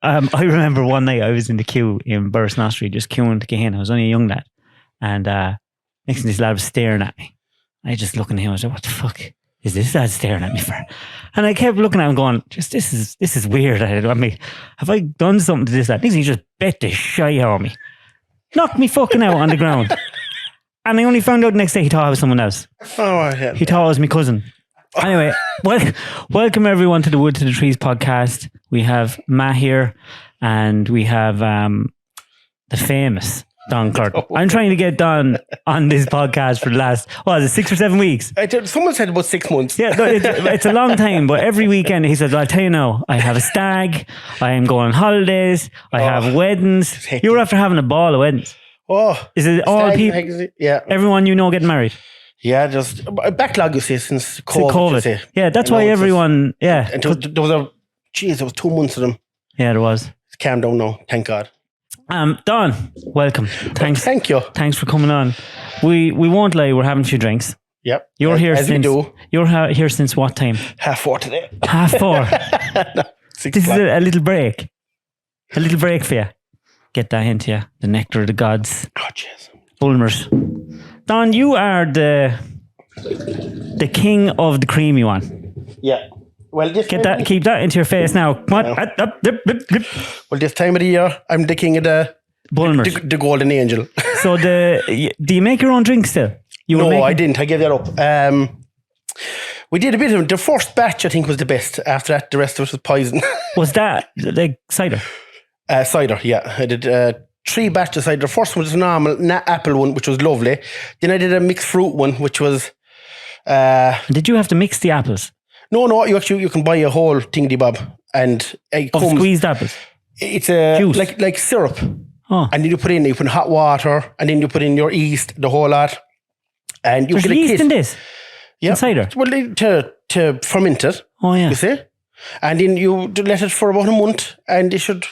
I remember one night I was in the queue in Burrisnostrey, just queuing to get in. I was only a young lad. And next thing this lad was staring at me. I just looking at him, I was like, what the fuck is this lad staring at me for? And I kept looking at him going, this is weird. I mean, have I done something to this lad? He just bet the shit out of me. Knocked me fucking out on the ground. And I only found out the next day he thought I was someone else. Oh, he thought I was my cousin. Anyway, welcome everyone to the Wood to the Trees podcast. We have Matt here and we have the famous Don Curtin. I'm trying to get Don on this podcast for the last, 6 or 7 weeks? Someone said about 6 months. Yeah, no, it's a long time, but every weekend he says, I'll tell you now, I have a stag, I am going on holidays, I have weddings. You were after having a ball of weddings. Oh, is it all people? Yeah. Everyone you know getting married? Yeah, just a backlog, you see, since COVID. Yeah, that's why everyone, yeah. And there was 2 months of them. Yeah, there was. It's calmed down now, thank God. Don, welcome. Thanks. Thank you. Thanks for coming on. We won't lie, we're having a few drinks. Yep. You're here as since. we do. You're here since what time? 4:30 today. 4:30. No, this is a little break. A little break for you. Get that into you. The nectar of the gods. Oh, jeez. Bulmers. Don, you are the king of the creamy one. Yeah. Well, keep that into your face now. Come on. Well, this time of the year, I'm the king of the Bulmers. The golden angel. So do you make your own drink still? No, I didn't. I gave that up. We did a bit of it. The first batch, I think, was the best. After that, the rest of it was poison. Was that like cider? Cider, yeah. I did 3 batches of cider. The first one was a normal apple one, which was lovely. Then I did a mixed fruit one, which was... Did you have to mix the apples? No, you can buy a whole thingy bob. And it comes... squeezed apples? It's a juice. like syrup. Oh. And then you put in hot water, and then you put in your yeast, the whole lot. And you There's get a yeast kit. in this? Yeah. In cider? Well, to ferment it. Oh, yeah. You see? And then you let it for about a month, and it should...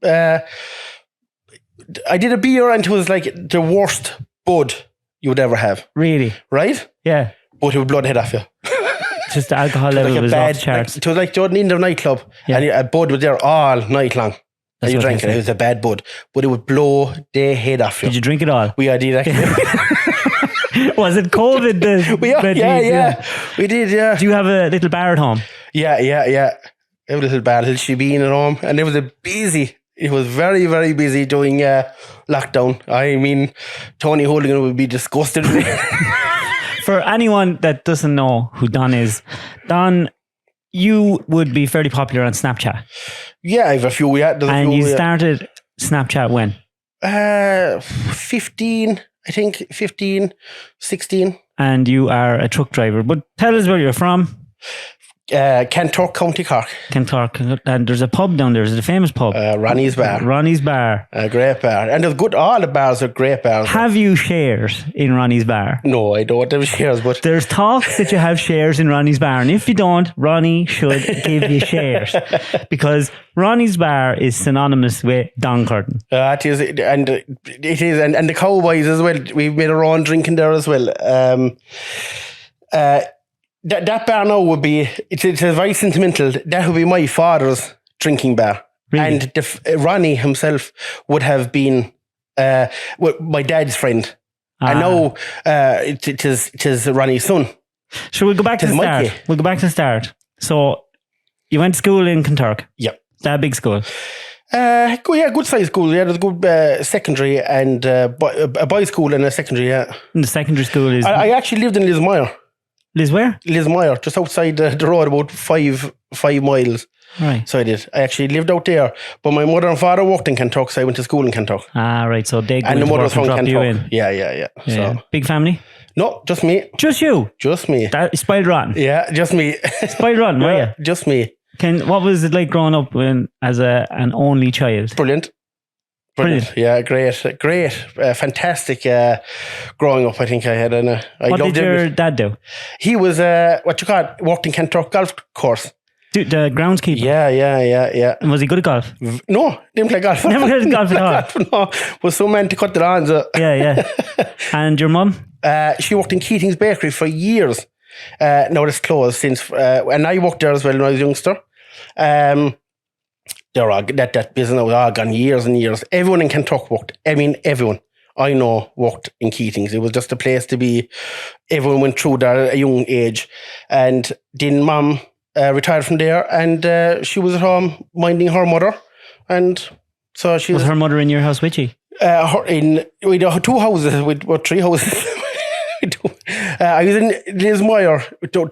I did a beer, and it was like the worst bud you would ever have. Really? Right? Yeah. But it would blow the head off you. Just the alcohol level was off the charts. It was like Jordan in the nightclub, and a bud was there all night long. And you drank it. It was a bad bud, but it would blow the head off you. Did you drink it all? We did actually. Was it COVID? Yeah. We did, yeah. Do you have a little bar at home? Yeah. I have a little bar, a little shebeen at home, and it was It was very, very busy during lockdown. I mean, Tony Hooligan would be disgusted. For anyone that doesn't know who Don is, Don, you would be fairly popular on Snapchat. Yeah, I have a few. Yeah, and you started Snapchat when? 15, I think. 15, 16. And you are a truck driver. But tell us where you're from. Kanturk, County Cork. Kanturk, and there's a pub down there. Is it a famous pub? Ronnie's Bar. Ronnie's Bar. A great bar. And there's good, all the bars are great bars. Have you shares in Ronnie's Bar? No, I don't have shares, but... There's talks that you have shares in Ronnie's Bar, and if you don't, Ronnie should give you shares. Because Ronnie's Bar is synonymous with Don Curtin. It is, and the COWBOYs as well. We've made our own drinking there as well. That bar now would be, it's a very sentimental, that would be my father's drinking bar. Really? And Ronnie himself would have been my dad's friend. And now it is Ronnie's son. So we'll go back to the start. Mikey. We'll go back to the start. So you went to school in Kanturk? Yep. That big school? Good size school. Yeah, there's a good secondary and a boys' school and a secondary, yeah. And the secondary school is... I actually lived in Lismire. Liz where? Lismire, just outside the road, about 5 miles. Right. So I did. I actually lived out there. But my mother and father worked in Kanturk, so I went to school in Kanturk. Ah, right. So they go and the mother was from drop you in. Kanturk. Yeah. So. Big family? No, just me. Just you? Just me. That spoiled rotten? Yeah, just me. Spoiled rotten, were you? Just me. What was it like growing up as an only child? Brilliant. Yeah, great. Fantastic growing up, I think I had. What did your dad do? He was, worked in Kanturk golf course. The groundskeeper? Yeah. And was he good at golf? No, didn't play golf. Never good at golf at all? No, was so meant to cut the lawns. Yeah. And your mum? She worked in Keating's Bakery for years. Now it's closed since, and I worked there as well when I was a youngster. they're all, that business was all gone years and years. Everyone in Kentucky worked. I mean, everyone I know worked in Keating's. It was just a place to be. Everyone went through there at a young age. And then Mom retired from there, and she was at home minding her mother. And so she was her mother in your house with you? We had 2 houses, with 3 houses. I was in Lismire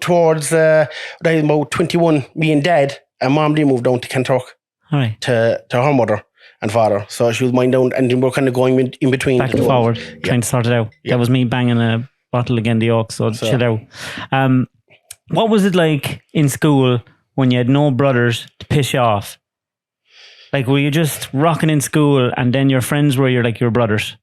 towards I was about 21, me and Dad, and Mom they moved down to Kentucky to her mother and father. So she was mine down, and then we're kind of going in between. Back and forward, trying to sort it out. That was me banging a bottle against the oak, so chill out. What was it like in school when you had no brothers to piss you off? Like, were you just rocking in school and then your friends were your brothers?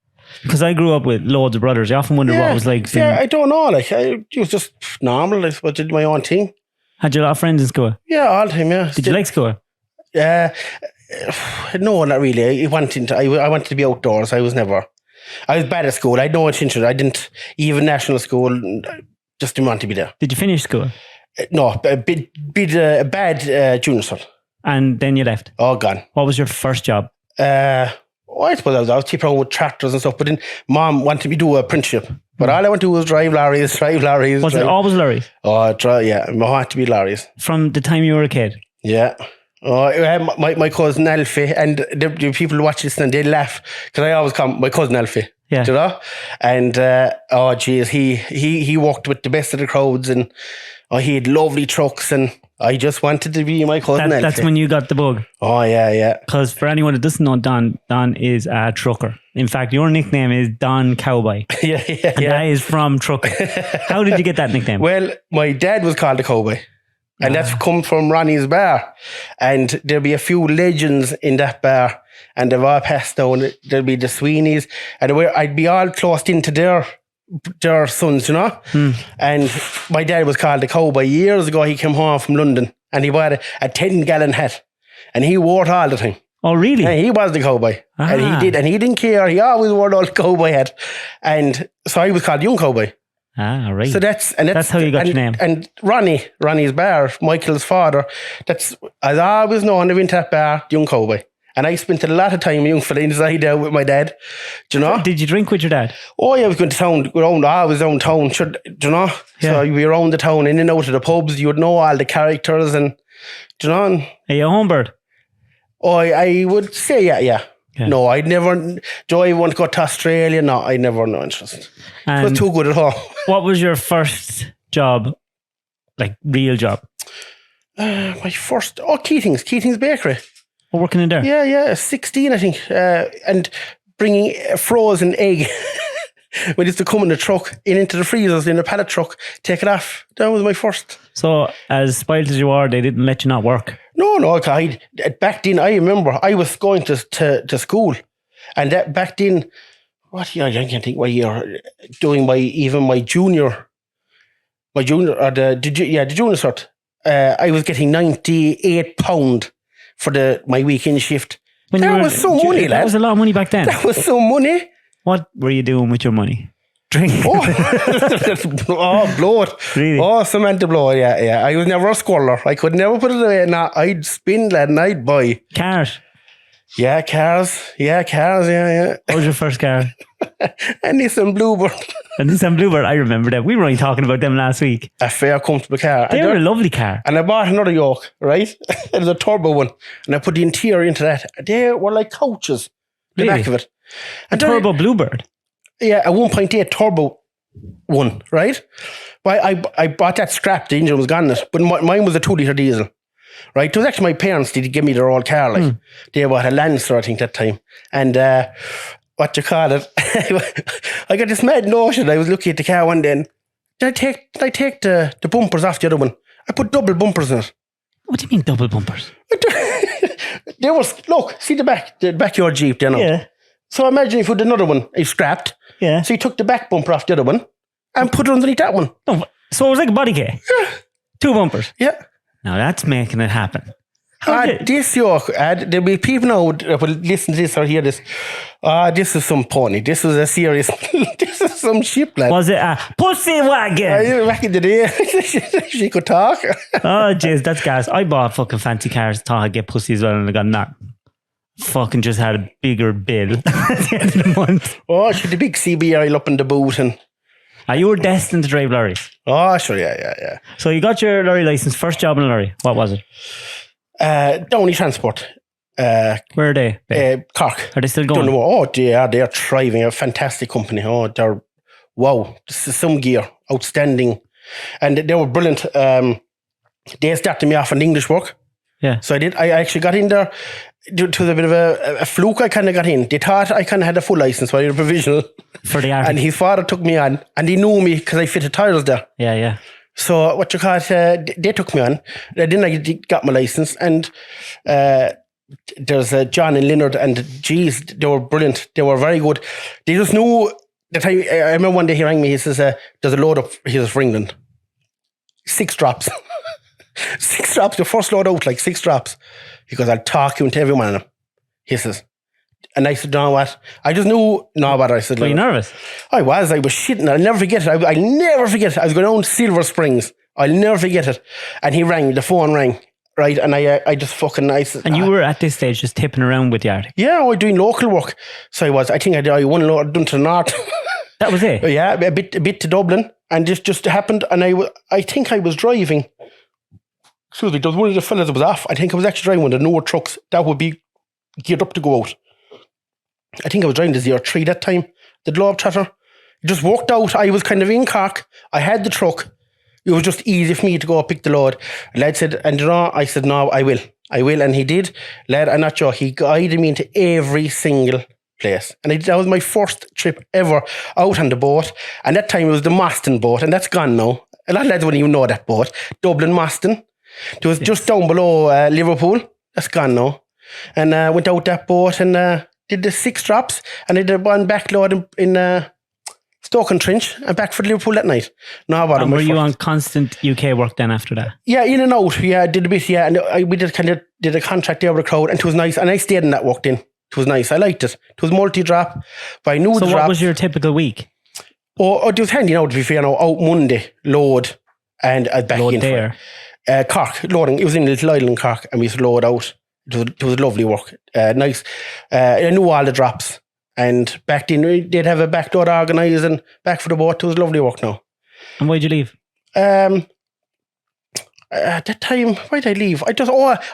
Because I grew up with loads of brothers. I often wonder what it was like. Yeah, I don't know. Like, it was just normal. I did my own thing. Had you a lot of friends in school? Yeah, all the time, yeah. Did you like school? No, not really. I wanted to be outdoors. I was bad at school. I had no intention. I didn't, even national school, just didn't want to be there. Did you finish school? No, a bad junior cert. And then you left? Oh, gone. What was your first job? I suppose I was tipping around with tractors and stuff, but then Mom wanted me to do a apprenticeship. But all I wanted to do was drive lorries. Was it always lorries? Oh, yeah. I had to be lorries. From the time you were a kid? Yeah. Oh, my cousin Alfie, and the people who watch this and they laugh because I always call my cousin Alfie. Yeah. Do you know? And oh geez, he worked with the best of the crowds, and he had lovely trucks, and I just wanted to be my cousin Alfie. That's when you got the bug. Oh yeah. Because for anyone that doesn't know Don is a trucker. In fact, your nickname is Don COWBOY. Yeah. That is from trucking. How did you get that nickname? Well, my dad was called the Cowboy. And that's come from Ronnie's bar. And there'll be a few legends in that bar. And they've all passed down. There'll be the Sweeneys. And I'd be all closed into their sons, you know? And my dad was called the Cowboy. Years ago, he came home from London. And he bought a 10-gallon hat. And he wore it all the time. Oh, really? And he was the cowboy. And he didn't care. He always wore the old cowboy hat. And so I was called Young Cowboy. Right. So that's how you got your name. And Ronnie's bar, Michael's father, I've always known, I went to that bar, Young Cowboy. And I spent a lot of time young fella inside there with my dad. Do you know? Did you drink with your dad? Oh yeah, I was going to town, I was down town, sure, do you know? Yeah. So you'd be around the town, in and out of the pubs, you would know all the characters, and do you know? Are you a home bird? Oh, I would say yeah. No, I'd never. Joy want to go to Australia. No, I never no interest. It was too good at home. What was your first job, like real job? My first, Keating's Bakery. Oh, working in there? Yeah, 16 I think, and bringing a frozen egg. We used to come in the truck, into the freezers, in a pallet truck, take it off. That was my first. So, as spoiled as you are, they didn't let you not work? No. Back then, I remember I was going to school, and that back then, what year? I can't think what year. Doing my junior, or the junior cert. I was getting £98 for my weekend shift. That was some money, lad. That was a lot of money back then. That was some money. What were you doing with your money? Drink. Blow it. Really? Oh, cement to blow it, yeah. I was never a squirrel. I could never put it away. Nah, I'd spin, lad, and I'd buy. Cars? Yeah, cars. Yeah. What was your first car? A Nissan Bluebird. A Nissan Bluebird, I remember that. We were only talking about them last week. A fair, comfortable car. They were a lovely car. And I bought another yoke, right? It was a turbo one. And I put the interior into that. They were like couches. The back of it. A turbo Bluebird? Yeah, a 1.8 turbo one, right? But I bought that scrap. The engine was gone in it. But mine was a 2-litre diesel, right? It was actually my parents did give me their old car. Like they bought a Lancer, I think, that time. And what you call it? I got this mad notion. I was looking at the car one day and did I take the bumpers off the other one? I put double bumpers in it. What do you mean double bumpers? There was, look, see the backyard Jeep there now. Yeah. So imagine if you had another one, he scrapped. Yeah. So he took the back bumper off the other one and put it underneath that one. Oh, so it was like a body kit? Yeah. 2 bumpers? Yeah. Now that's making it happen. This yoke, there'll be people now that will listen to this or hear this. This is some pony. This was a serious. This is some ship, lad. Was it a pussy wagon? Back in the day, she could talk. Oh, jeez, that's gas. I bought fucking fancy cars, thought I'd get pussy as well, and I got knocked. Fucking just had a bigger bill at the end of the month. Oh, she had the big CBI up in the boot and. You were destined to drive lorries. Oh, sure, yeah. So you got your lorry license, first job in a lorry. What was it? Downey Transport. Where are they? Cork. Are they still going? Oh, they're thriving. A fantastic company. Oh, they're wow. This is some gear, outstanding, and they were brilliant. They started me off on English work. Yeah. So I did. I actually got in there. It was a bit of a fluke. I kind of got in. They thought I kind of had a full license, but I had a provisional. For the Arctic. And his father took me on, and he knew me because I fitted tires there. Yeah. So what you call it? They took me on. Then I got my license, and there's John and Leonard, and geez, they were brilliant. They were very good. They just knew that I remember one day he rang me. He says, "There's a load up here for England. 6 drops." 6 drops, the first load out, like 6 drops. He goes, "I'll talk you into every one of them." He says, and I said, "No, what?" I just knew, no, what? I said, were you nervous? I was shitting. I'll never forget it. I'll never forget it. I was going down Silver Springs. I'll never forget it. And he rang, the phone rang, right? And I just fucking, I said, and you were at this stage just tipping around with the Arctic? Yeah, I was doing local work. So I think I one load done to the north. That was it? Yeah, a bit to Dublin. And this just happened. And I think I was driving. Excuse me, there was one of the fellas that was off. I think I was actually driving one of the newer trucks that would be geared up to go out. I think I was driving the 03 that time, the Globetrotter. It just worked out. I was kind of in Cork. I had the truck. It was just easy for me to go pick the load. The lad said, and I said, "No, I will. And he did. Lad, I'm not sure. He guided me into every single place. And that was my first trip ever out on the boat. And that time it was the Moston boat, and that's gone now. A lot of lads wouldn't even know that boat. Dublin Moston. It was just down below Liverpool. That's gone now. And went out that boat and did the 6 drops, and I did one backload in Stoke-on-Trent and back for Liverpool that night. And were you on constant UK work then after that? Yeah, in and out. Yeah, I did a bit. Yeah, and we did a contract there with the crowd, and it was nice. And I stayed in that work then. It was nice. I liked it. It was multi-drop, but I knew the drop. So what was your typical week? Oh, it was handy now, to be fair. Out Monday, load, and back load in there. Cork, loading. It was in Little Island, Cork, and we used to load out. It was lovely work. Nice. I knew all the drops. And back then, they'd have a backload organised and back for the boat. It was lovely work now. And why'd you leave? At that time, why'd I leave? I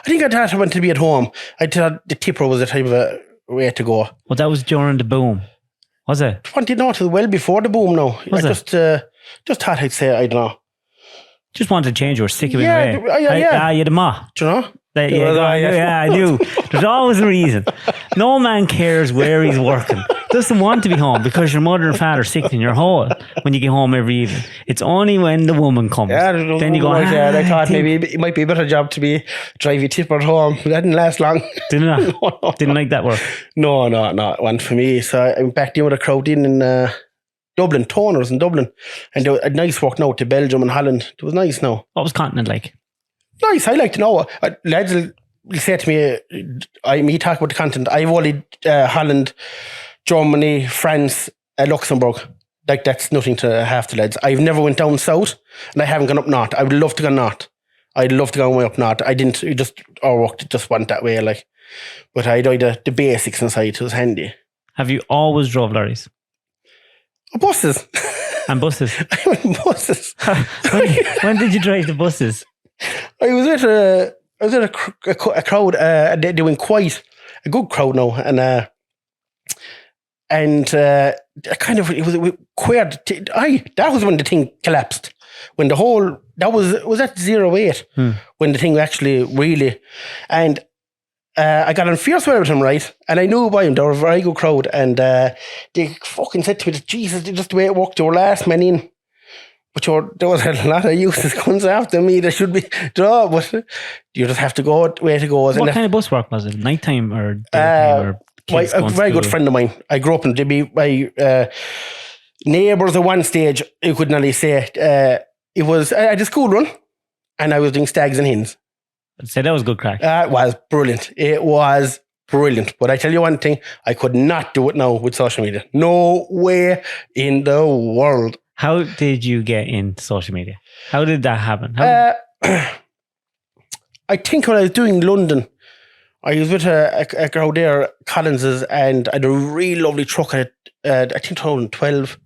think I thought I wanted to be at home. I thought the tipper was the type of a way to go. Well, that was during the boom, was it? I wanted not well before the boom now. Was I it? just thought I'd say, I don't know. Just wanted to change. You were sick of it. Yeah. You're the ma. Do you know? Yeah, I do. There's always a reason. No man cares where he's working. Doesn't want to be home because your mother and father are sick in your hole when you get home every evening. It's only when the woman comes. Yeah, then you go, I thought maybe it might be a better job to be driving tipper at home. That didn't last long. Didn't it? No. Didn't like that work? No. It wasn't for me. So I went back in with a crowd in Dublin, toners in Dublin. And there was a nice walk now to Belgium and Holland. It was nice now. What was continent like? Nice, I like to know. Lads will say to me, me talk about the continent. I've only Holland, Germany, France, Luxembourg. Like that's nothing to half the lads. I've never went down south and I haven't gone up north. I would love to go north. I'd love to go way up north. I didn't, our work just went that way. Like, but I did the basics inside. It was handy. Have you always drove lorries? Buses. And buses? I went buses. when did you drive the buses? I was at a crowd. They went quite a good crowd now, and kind of it was queered. That was when the thing collapsed. When the whole that was at 08 when the thing actually really, and I got on fierce with him, right? And I knew by him they were a very good crowd, and they fucking said to me, "Jesus, just the way it worked, your last man in." But there was a lot of useless guns after me. There should be, but you just have to go where to go. What kind of bus work was it? Nighttime or daytime? A very good friend of mine. I grew up in my neighbours at one stage. You could nearly say it was. I had a school run, and I was doing stags and hens. I'd say that was good crack. It was brilliant. It was brilliant. But I tell you one thing, I could not do it now with social media. No way in the world. How did you get into social media? How did that happen? I think when I was doing London, I was with a girl there, Collins's, and I had a really lovely truck at I think 2012.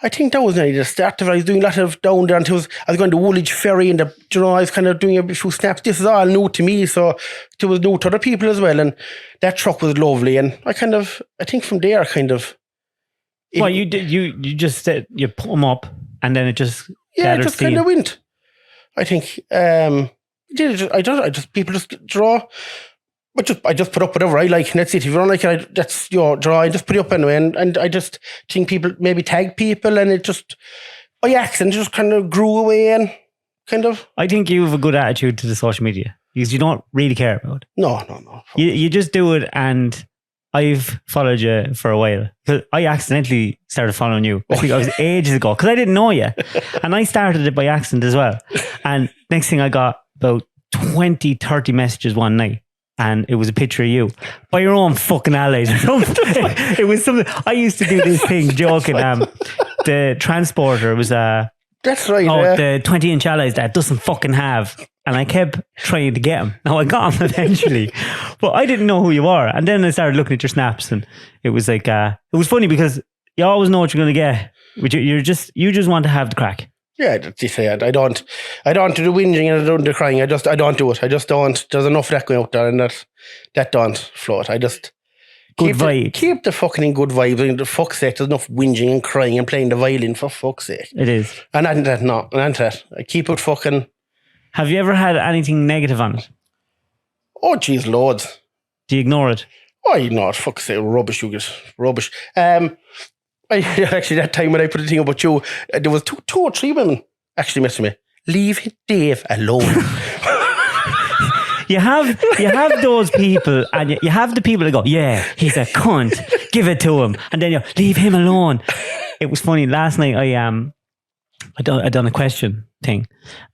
I think that was nearly the start of it. I was doing a lot of down there until I was going to Woolwich Ferry and I was kind of doing a few snaps. This is all new to me, so it was new to other people as well. And that truck was lovely. And I think from there well, you did, you just said you put them up and then it just it just kind of went. I think, people just draw. But I just put up whatever I like, and that's it. If you don't like it, that's your draw. I just put it up anyway, and I just think people maybe tag people, and it just by accident just kind of grew away and kind of. I think you have a good attitude to the social media because you don't really care about it. No. You just do it, and I've followed you for a while. I accidentally started following you. I think it was ages ago because I didn't know you, and I started it by accident as well. And next thing I got about 20, 30 messages one night. And it was a picture of you by your own fucking allies or something. It was something. I used to do this thing joking. The transporter was that's right. The 20-inch allies that doesn't fucking have. And I kept trying to get him. Now I got him eventually, but I didn't know who you are. And then I started looking at your snaps, and it was like it was funny because you always know what you're going to get. You just want to have the crack. Yeah, that's it. I don't do the whinging and I don't do the crying. I don't do it. I just don't. There's enough of that going out there, and that don't float. I just good vibes. Keep the fucking good vibes. I mean, for fuck's sake, there's enough whinging and crying and playing the violin, for fuck's sake. It is. And that. I keep it fucking. Have you ever had anything negative on it? Oh, geez, loads. Do you ignore it? Oh, you know it. Fuck's sake, rubbish. You get rubbish. Actually, that time when I put a thing about you, there was two or three women actually messaging me. Leave Dave alone. You have those people, and you have the people that go, yeah, he's a cunt, give it to him, and then you leave him alone. It was funny. Last night I done a question thing,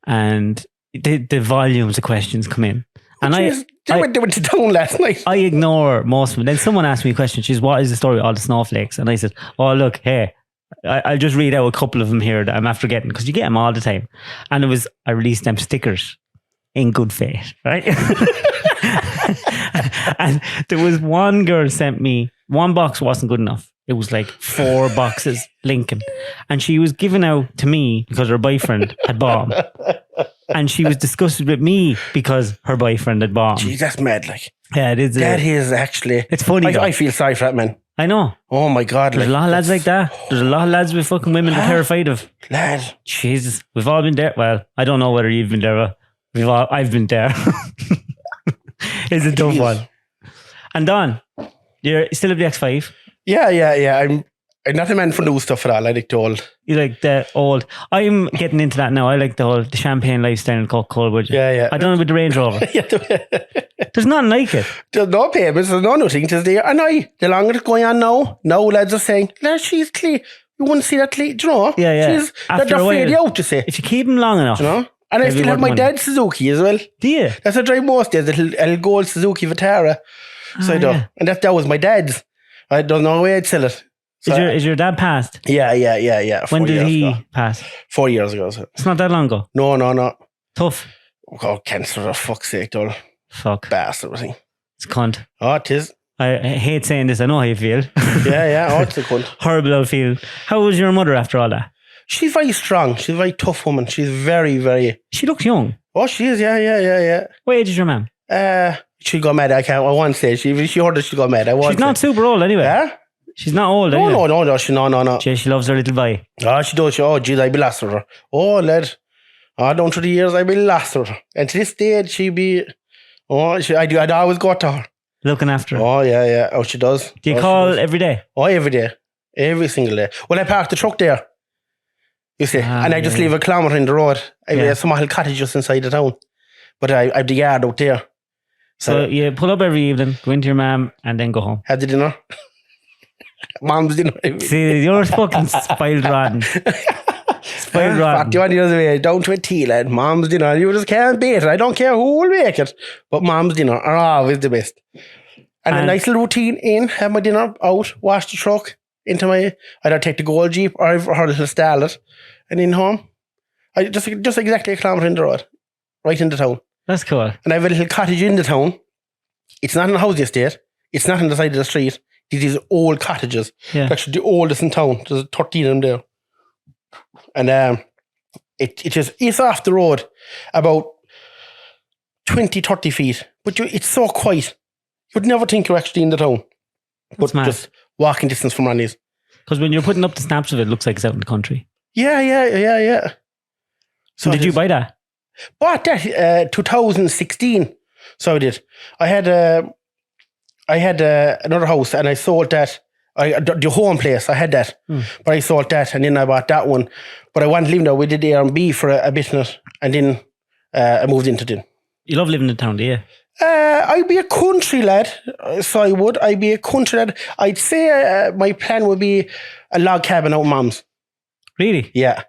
and the volumes of questions come in, and they went down last night. I ignore most of them. Then someone asked me a question. She's, what is the story of all the snowflakes? And I said, oh, look, hey, I'll just read out a couple of them here that I'm after getting, because you get them all the time. And I released them stickers in good faith, right? And there was one girl sent me, one box wasn't good enough. It was like 4 boxes, Lincoln. And she was given out to me because her boyfriend had bought them. And she was disgusted with me because her boyfriend had bought them. Jeez, that's mad, like. Yeah, it is. That is actually. It's funny. I feel sorry for that man. I know. Oh my God. There's a lot of lads like that. There's a lot of lads with fucking women they're terrified of. Lad. Jesus. We've all been there. Well, I don't know whether you've been there, but I've been there. It's a tough one. And Don, you're still at the X5? Yeah. I'm not a man for new stuff at all. I like the old. You like the old. I'm getting into that now. I like the champagne lifestyle and COWBOY. Yeah. I don't know with the Range Rover. There's nothing like it. There's no payments. There's nothing. There's there. And the longer it's going on now lads are saying, lad, she's clean. You wouldn't see that clean. Do you know? Yeah. They're afraid out, you say. If you keep them long enough. Do you know? And I still have my dad's Suzuki as well. Do you? That's what I drive most days, the little gold Suzuki Vitara. So I do. Yeah. And that was my dad's. I don't know where I'd sell it. So is your dad passed? Yeah. When did he pass? 4 years ago. So. It's not that long ago. No. Tough. Oh, cancer, for fuck's sake, though. Fuck. Bastard, I think. It's cunt. Oh, it is. I hate saying this. I know how you feel. Yeah. Oh, it's a cunt. Horrible old feel. How was your mother after all that? She's very strong. She's a very tough woman. She's very, very... She looks young. Oh, she is. Yeah. What age is your mum? She got mad. I won't say. She heard that she got mad. She's not super old anyway. Yeah? She's not old anyway. No. No. She loves her little boy. Oh, she does. Oh, geez, I'd be lost with her. Oh, lad. Down through the years, I'd be lost with her. And to this day, she'd be... Oh, I'd always go to her. Looking after her. Oh, yeah. Oh, she does. Do you call every day? Oh, every day. Every single day. Well, I park the truck there. You see. And I just leave a kilometre in the road. I have a small cottage just inside the town. But I have the yard out there. So you pull up every evening, go into your mum, and then go home. Have the dinner. Mom's dinner. See, you're fucking spoiled rotten. Spoiled rotten. 41 years of age, down to a tea, lad. Mom's dinner. You just can't beat it. I don't care who will make it. But mom's dinner are always the best. And a nice little routine in, have my dinner out, wash the truck, into my, either take the gold Jeep or I've heard a little starlet, and in home. I just exactly a kilometre in the road, right in the town. That's cool. And I have a little cottage in the town. It's not in a housing estate. It's not on the side of the street. These old cottages. Yeah. Actually, the oldest in town. There's 13 of them there. And it's off the road about 20, 30 feet. But it's so quiet. You'd never think you're actually in the town. But just walking distance from Ronnie's. Because when you're putting up the snaps of it, it looks like it's out in the country. Yeah. So did you buy that? Bought that 2016. So I did. I had another house and I sold that. The home place, I had that. But I sold that and then I bought that one. But I wanted to live there. We did Airbnb for a bit in it. And then I moved into it. You love living in town, do you? I'd be a country lad, so I would. I'd be a country lad. I'd say my plan would be a log cabin out Mom's. Really? Yeah.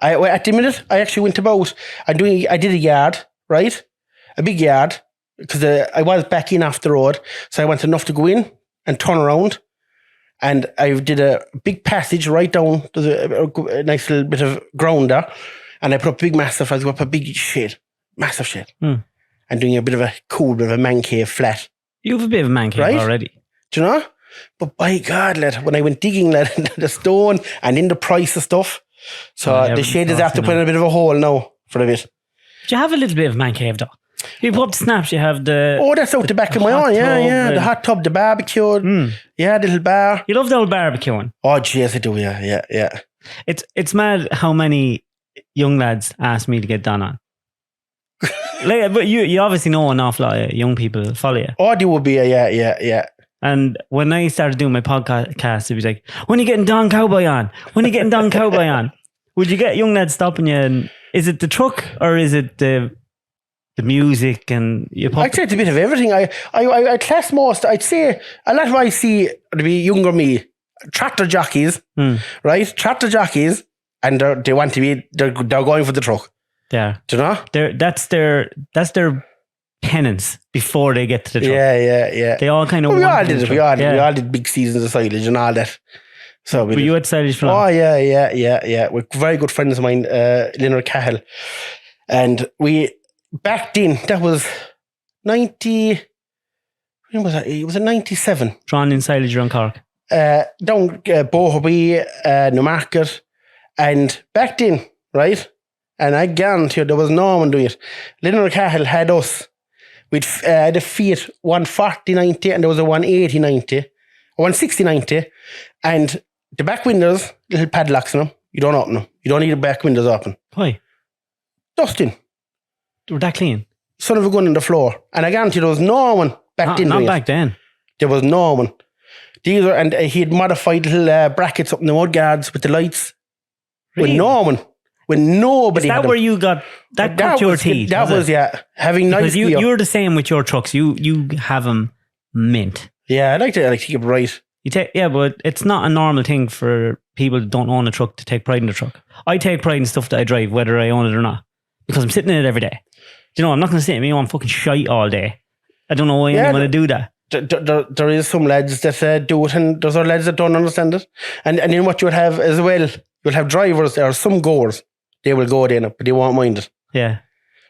At the minute, I actually went about. I did a yard, right? A big yard, because I was back in off the road, so I wanted enough to go in and turn around. And I did a big passage right down. There's a nice little bit of ground there, and I put up a big massive. I put up a big shed, massive shed. And doing a bit of a cool bit of a man cave flat. You have a bit of a man cave already. Do you know? But by God, lad, when I went digging, lad, the stone and in the price of stuff. So the shed is after putting a bit of a hole now for a bit. But you have a little bit of a man cave though. You put up the snaps, you have the... Oh, that's out the back of my own, yeah. The hot tub, the barbecue. Yeah, the little bar. You love the old barbecuing. Oh, jeez, I do, yeah. It's mad how many young lads ask me to get Don on. But you obviously know an awful lot of young people follow you. Oh, they would be, yeah. And when I started doing my podcast, it was like, when are you getting Don COWBOY on? When are you getting Don COWBOY on? Would you get young lads stopping you? And is it the truck or is it the music? And I'd say it's a bit of everything. I class most, I'd say a lot of I see to be younger me, tractor jockeys, right? Tractor jockeys, and they want to be, they're going for the truck. Yeah. Do you know? That's their penance before they get to the truck. Yeah. They all kind of... We all did it. We all did big seasons of silage and all that. So were you at silage for long? Oh, yeah. We're very good friends of mine, Leonard Cahill. And back then, that was 90... When was that? It was in 97. Drawn in silage around Cork. Down Boherby, Newmarket. And back then, right? And I guarantee you, there was no one doing it. Leonard Cahill had us with the Fiat 140-90 and there was a 180-90, 160-90. And the back windows, little padlocks in them. You don't open them. You don't need the back windows open. Why? Dusting. They were that clean? Son of a gun on the floor. And I guarantee there was no one back then. Not back then. There was no one. These are, and he had modified little brackets up in the mud guards with the lights. Really? With no one. When nobody. Is that where you got cut your teeth? That was having nice. Because you're the same with your trucks. You have them mint. Yeah, I like to keep it right. But it's not a normal thing for people that don't own a truck to take pride in the truck. I take pride in stuff that I drive, whether I own it or not, because I'm sitting in it every day. Do you know, I'm not going to sit in me on fucking shite all day. I don't know why anyone would do that. There is some lads that do it, and there's other lads that don't understand it. And then what you would have as well, you'll have drivers. There are some goers. They will go then, but they won't mind it. Yeah.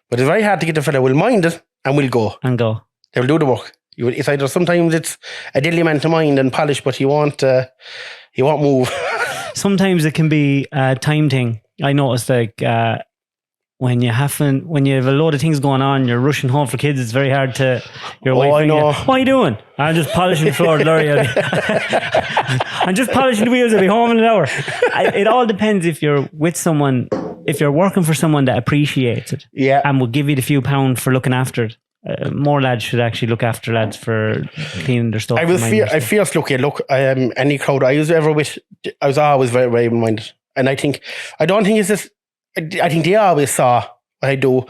But it's very hard to get the fella will mind it and will go. They will do the work. It's either sometimes it's a deadly man to mind and polish, but he won't move. Sometimes it can be a time thing. I noticed when you have a load of things going on, you're rushing home for kids, it's very hard to your wife. I know. What are you doing? I'm just polishing the floor, Laurie. I'm just polishing the wheels, I'll be home in an hour. It all depends if you're with someone, if you're working for someone that appreciates it and will give you the few pounds for looking after it. More lads should actually look after lads for cleaning their stuff. I feel lucky. Look, any crowd I was ever with, I was always very, very minded. And I don't think it's just, I think they always saw what I do.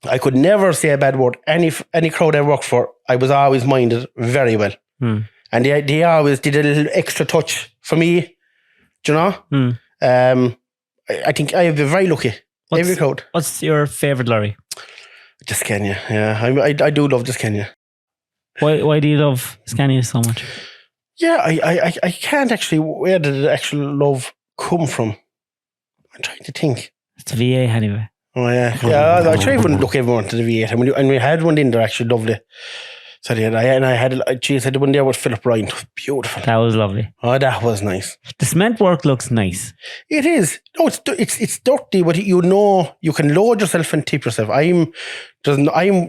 I could never say a bad word. Any crowd I worked for, I was always minded very well. And they always did a little extra touch for me. Do you know? I think I have been very lucky. Every crowd. What's your favourite lorry? Just Scania. Yeah, I do love the Scania. Why do you love Scania so much? Yeah, I can't actually. Where did the actual love come from? I'm trying to think. It's V8 anyway. Oh yeah. I try wouldn't look everyone to the V8. And we had one in there actually lovely. So I had the one there with Philip Ryan. It was beautiful. That was lovely. Oh, that was nice. The cement work looks nice. It is. No, it's dirty, but you know you can load yourself and tip yourself. I'm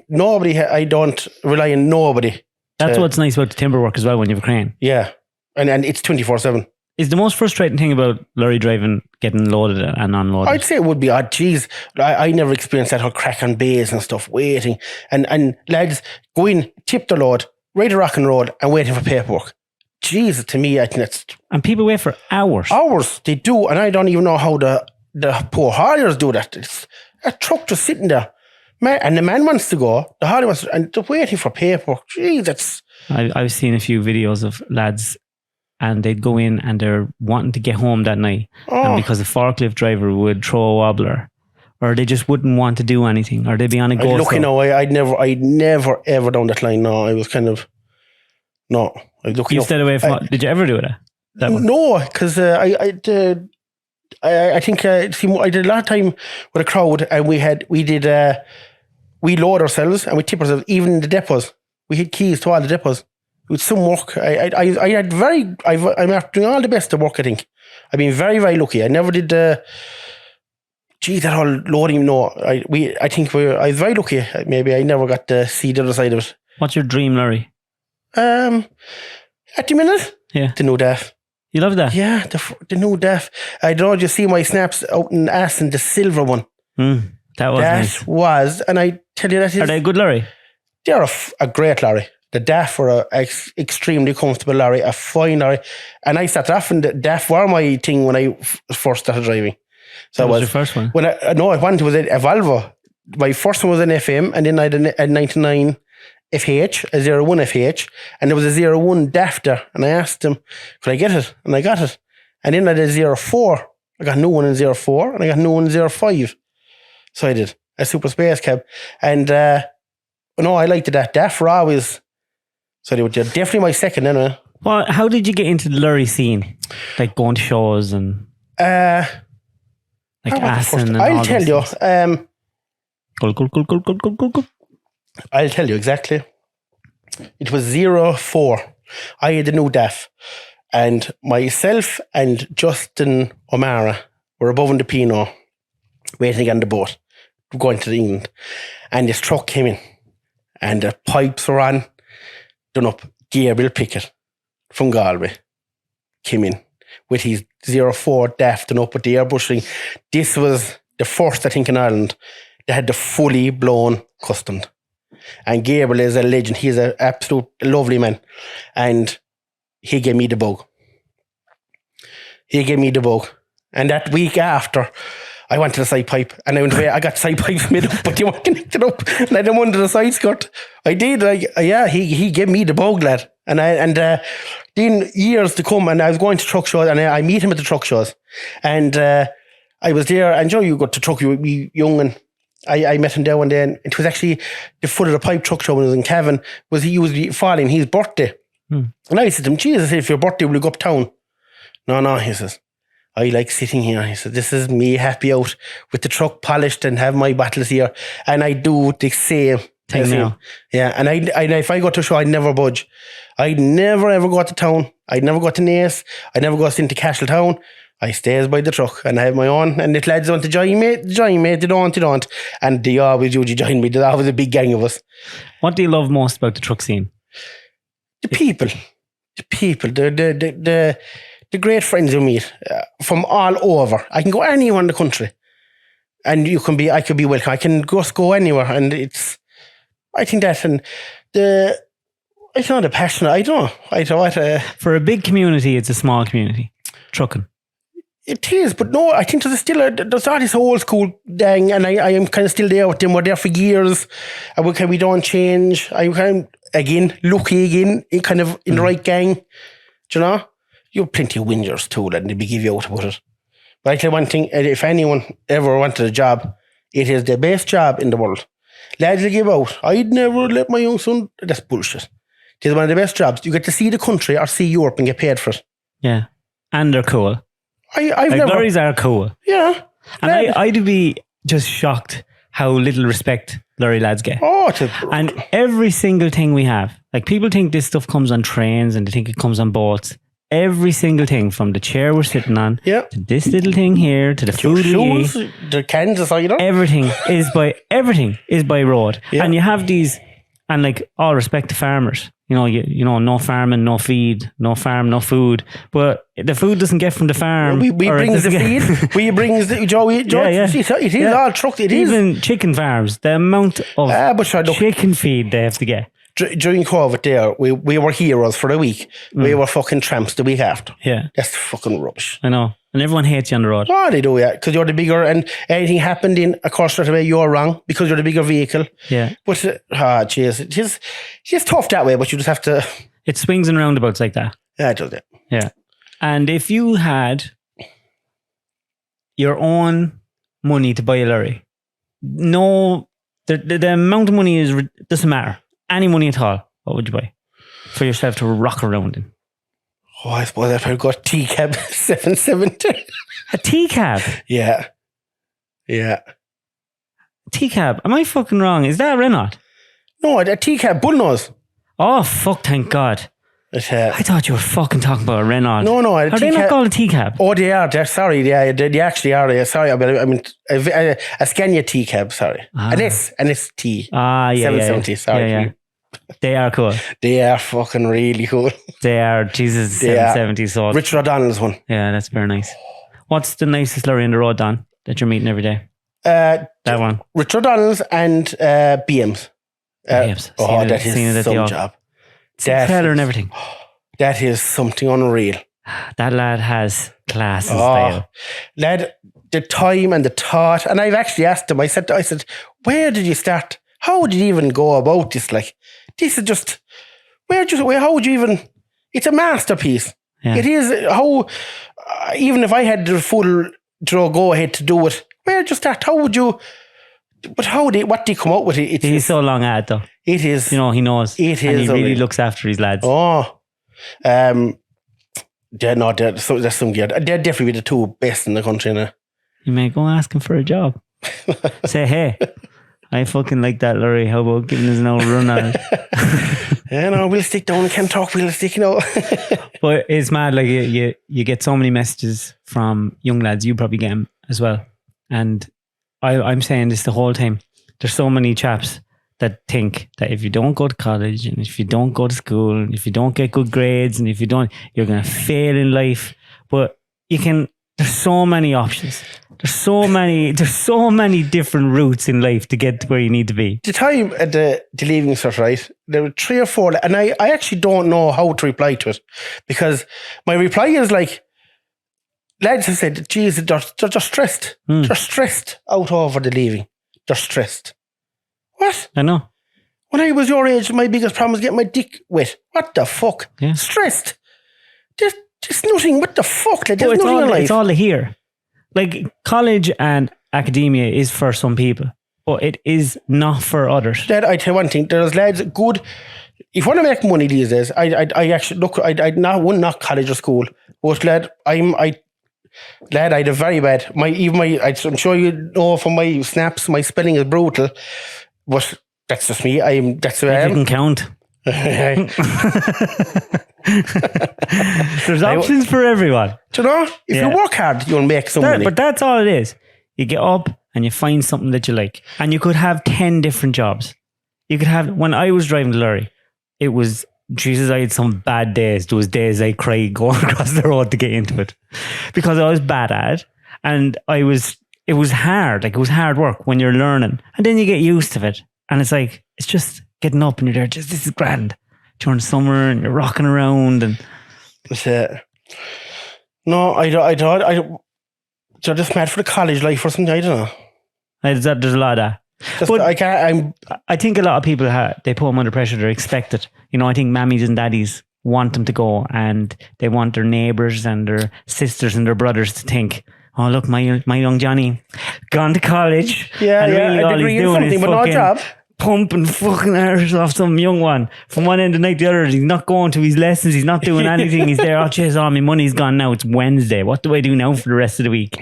nobody. I don't rely on nobody. That's what's nice about the timber work as well when you have a crane. Yeah, and it's 24/7. Is the most frustrating thing about lorry driving getting loaded and unloaded? I'd say it would be odd. Geez, I never experienced that whole crack on bays and stuff, waiting. And lads go in, tip the load, ride a rock and road and waiting for paperwork. Jeez, to me, I think that's... And people wait for hours. Hours, they do. And I don't even know how the poor hauliers do that. It's a truck just sitting there. And the man wants to go, the haulier wants to, and they're waiting for paperwork. Jeez, that's... I've seen a few videos of lads and they'd go in and they're wanting to get home that night. And because the forklift driver would throw a wobbler, or they just wouldn't want to do anything, or they'd be on a go. Look, you know, I'd never ever down that line. No, I was kind of, no. You stayed away from, did you ever do that one? No, because I think I did a lot of time with a crowd, and we load ourselves and we tip ourselves, even in the depots. We had keys to all the depots. With some work, I'm after doing all the best of work, I think. I've been very, very lucky. I never did that whole loading. No, I was very lucky. Maybe I never got to see the other side of it. What's your dream lorry? At the minute, yeah, the new DAF. You love that? Yeah, the new DAF. I don't know, you see my snaps out in Aston, the silver one. That was nice. Was, and I tell you that is... Are they a good lorry? They're a great lorry. The DAF were an extremely comfortable lorry, a fine lorry. And I started off, and the DAF were my thing when I first started driving. So that was your first one? When I wanted was a Volvo. My first one was an FM, and then I had a 99 FH, a 01 FH, and there was a 01 DAF there. And I asked him, could I get it? And I got it. And then I had a 04. I got a new one in 04, and I got a new one in 05. So I did a super space cab. And I liked that. DAF were always... So they were definitely my second anyway. Well, how did you get into the lorry scene? Like going to shows and... like Aston and I'll tell you. Cool. I'll tell you exactly. It was 04. I had a new DAF. And myself and Justin O'Mara were above in the Pinot, waiting on the boat, going to England. And this truck came in. And the pipes were on. Done up. Gabriel Pickett from Galway came in with his 04 DAF done up with the airbushing. This was the first, I think, in Ireland that had the fully blown custom. And Gabriel is a legend. He's an absolute lovely man. And he gave me the bug. And that week after, I wanted a side pipe, and I got side pipes made up, but they weren't connected up, and I didn't want the side skirt. I did, he gave me the bug, lad. And then years to come, and I was going to truck shows, and I meet him at the truck shows. And I was there, and you go to truck, you would be young, and I met him there one day, and it was actually the foot of the pipe truck show when I was in Cavan, he was falling his birthday. And I said to him, Jesus, if your birthday, will you go uptown? No, he says, I like sitting here. He said, this is me happy out with the truck polished and have my bottles here. And I do the same thing now. Yeah. And if I go to a show, I'd never budge. I'd never ever go to town. I'd never go to Naas. I'd never go into Castletown. I stays by the truck and I have my own. And if lads want to join me. They don't. And they always usually join me. There's always a big gang of us. What do you love most about the truck scene? The people. The great friends you meet from all over. I can go anywhere in the country, and I could be welcome. I can just go anywhere, and I think that, and the passion. I don't know what. For a big community, it's a small community. Trucking. It is, but no, I think there's all this old school thing, and I am kind of still there with them. We're there for years, and we don't change. I'm kind of, lucky kind of in the right gang, do you know? You have plenty of whingers too, and they'll be give you out about it. But I tell you one thing, if anyone ever wanted a job, it is the best job in the world. Lads will give out, I'd never let my young son, that's bullshit. It is one of the best jobs. You get to see the country or see Europe and get paid for it. Yeah. And they're cool. I've never... Lorries are cool. Yeah. And I'd be just shocked how little respect lorry lads get. Oh, and every single thing we have, like people think this stuff comes on trains and they think it comes on boats. Every single thing from the chair we're sitting on to this little thing here to the food we eat, the cans aside, everything is by road. Yeah. And you have these, and like all respect to farmers, you know, no farming, no feed, no farm, no food. But the food doesn't get from the farm. We bring the feed. We bring the Joe. It is all trucked. It is even chicken farms. The amount of chicken feed they have to get. During COVID there, we were heroes for a week. We were fucking tramps the week after. Yeah. That's fucking rubbish. I know. And everyone hates you on the road. Oh, they do, yeah. Because you're the bigger, and anything happened in a car straight away, you're wrong because you're the bigger vehicle. Yeah. But, jeez, it's tough that way, but you just have to... It swings and roundabouts like that. Yeah, it does, yeah. Yeah. And if you had your own money to buy a lorry, no, the amount of money doesn't matter. Any money at all, what would you buy for yourself to rock around in? Oh, I suppose I've got T-Cab 770. A T-Cab? Yeah. Yeah. T-Cab? Am I fucking wrong? Is that a Renault? No, a T-Cab bullnose. Oh, fuck, thank God. I thought you were fucking talking about a Renault. No. Are they not called a T-Cab? Oh, they are. They're sorry. They actually are. Yeah, sorry. I mean, a Scania T-Cab, sorry. An ST. Yeah. 770, sorry. Yeah. They are cool. They are fucking really cool. They are. Jesus, 770 so. Richard O'Donnell's one. Yeah, that's very nice. What's the nicest lorry on the road, Don, that you're meeting every day? That one. Richard O'Donnell's and BM's. BM's. That is some job. Taylor and everything. That is something unreal. That lad has class and style. Lad, the time and the thought, and I've actually asked him, I said, where did you start? How did you even go about this? Like, this is just, how would you even, it's a masterpiece. Yeah. It is, even if I had the full go ahead to do it, where did you start? How would you, but what did he come up with? He's so long at it though. It is. You know, he knows. It is. And he really looks after his lads. Oh. There's some gear. They're definitely the two best in the country now. You may go ask him for a job. Say, hey, I fucking like that lorry. How about giving us an old run on it? Yeah, no, we'll stick down. We can't talk realistic, But it's mad. Like you get so many messages from young lads. You probably get them as well. And I'm saying this the whole time. There's so many chaps that think that if you don't go to college and if you don't go to school and if you don't get good grades and if you don't, you're going to fail in life. But there's so many options. There's so many different routes in life to get to where you need to be. The time at the leaving cert, right? There were 3 or 4, and I actually don't know how to reply to it because my reply is like, lads have said, geez, they're just stressed. They're stressed out over the leaving. They're stressed. What? I know. When I was your age, my biggest problem was getting my dick wet. What the fuck? Yeah. Stressed. There's nothing. What the fuck? Like, there's nothing in life. It's all here. Like, college and academia is for some people, but it is not for others. Dad, I tell you one thing. There's lads good. If you want to make money these days, I actually look. I wouldn't knock college or school, but lad, I had a very bad. I'm sure you know from my snaps, my spelling is brutal, but that's just me. That's who I am. You can count. There's options for everyone. Do you know? If you work hard, you'll make some money. But that's all it is. You get up and you find something that you like. And you could have 10 different jobs. You could have, when I was driving the lorry, it was, Jesus, I had some bad days. There was days I cried going across the road to get into it. Because I was bad at it. And it was hard. Like, it was hard work when you're learning. And then you get used to it. And it's like, it's just getting up and you're there, this is grand. During summer and you're rocking around and no, I thought they're just mad for the college life or something. I don't know. There's a lot of that. But I think a lot of people they put them under pressure. They're expected. You know, I think mammies and daddies want them to go, and they want their neighbours and their sisters and their brothers to think, oh look, my young Johnny gone to college. Yeah, and yeah, really a all degree he's in doing something, is but no fucking job. pumping fucking hours off some young one from one end of the night to the other. He's not going to his lessons. He's not doing anything. He's there. Oh, jeez, all my money's gone now. It's Wednesday. What do I do now for the rest of the week?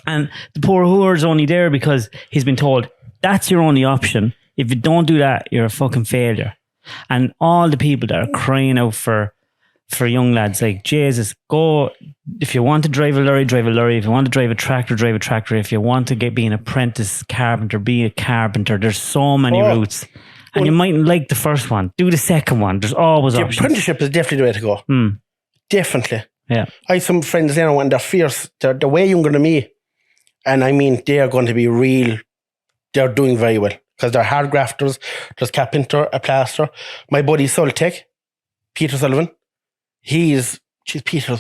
And the poor whore's only there because he's been told that's your only option. If you don't do that, you're a fucking failure. And all the people that are crying out for young lads, like, Jesus, go. If you want to drive a lorry, drive a lorry. If you want to drive a tractor, drive a tractor. If you want to be an apprentice carpenter, be a carpenter. There's so many routes. And you mightn't like the first one. Do the second one. There's always The options. apprenticeship is definitely the way to go. Definitely. Yeah. I have some friends now and they're fierce. They're way younger than me. And I mean, they are going to be they're doing very well. Because they're hard grafters. There's carpenter, a plaster. My buddy Soltech, Peter Sullivan, Peter's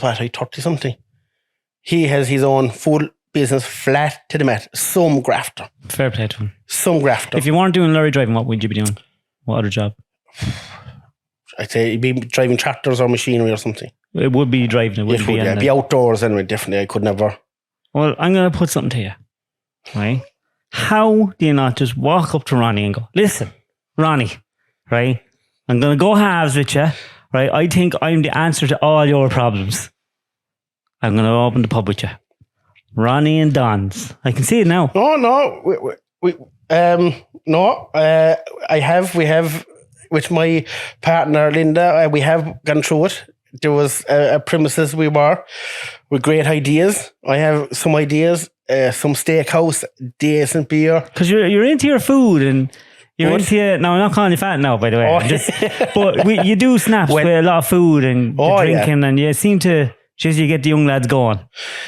what, 30 something. He has his own full business flat to the mat. Some grafter. Fair play to him. Some grafter. If you weren't doing lorry driving, what would you be doing? What other job? I'd say you'd be driving tractors or machinery or something. It would be driving. It wouldn't be. It'd be outdoors anyway, definitely. I could never. Well, I'm going to put something to you. Right? How do you not just walk up to Ronnie and go, listen, Ronnie, right? I'm going to go halves with you, right? I think I'm the answer to all your problems. I'm going to open the pub with you. Ronnie and Don's. I can see it now. No. We we have, with my partner, Linda, we have gone through it. There was a premises we were with great ideas. I have some ideas, some steakhouse, decent beer. Because you're into your food and you're into... No, I'm not calling you fat now, by the way. But you do snaps with a lot of food and drinking, and you seem to... Just you get the young lads going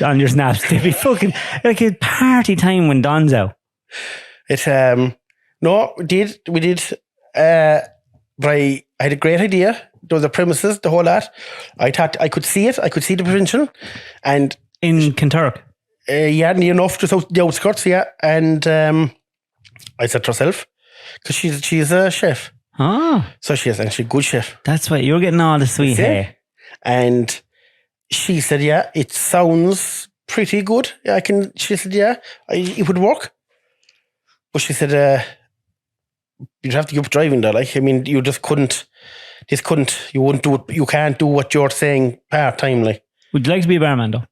on your snaps. They'd be fucking like a party time when Don's out. It's we did. But I had a great idea. There was the premises, the whole lot. I thought I could see it. I could see the provincial, and in Kinturk. Yeah, near enough, just out the outskirts. Yeah, and I said to herself, because she's a chef. Oh, so she is, and she's a good chef. That's why you're getting all the sweet hair. And she said, "Yeah, it sounds pretty good. Yeah, She said, "Yeah, it would work." But she said, "You'd have to give up driving there. Like, I mean, you just couldn't. You wouldn't do it. You can't do what you're saying part time. Like, would you like to be a barman though?"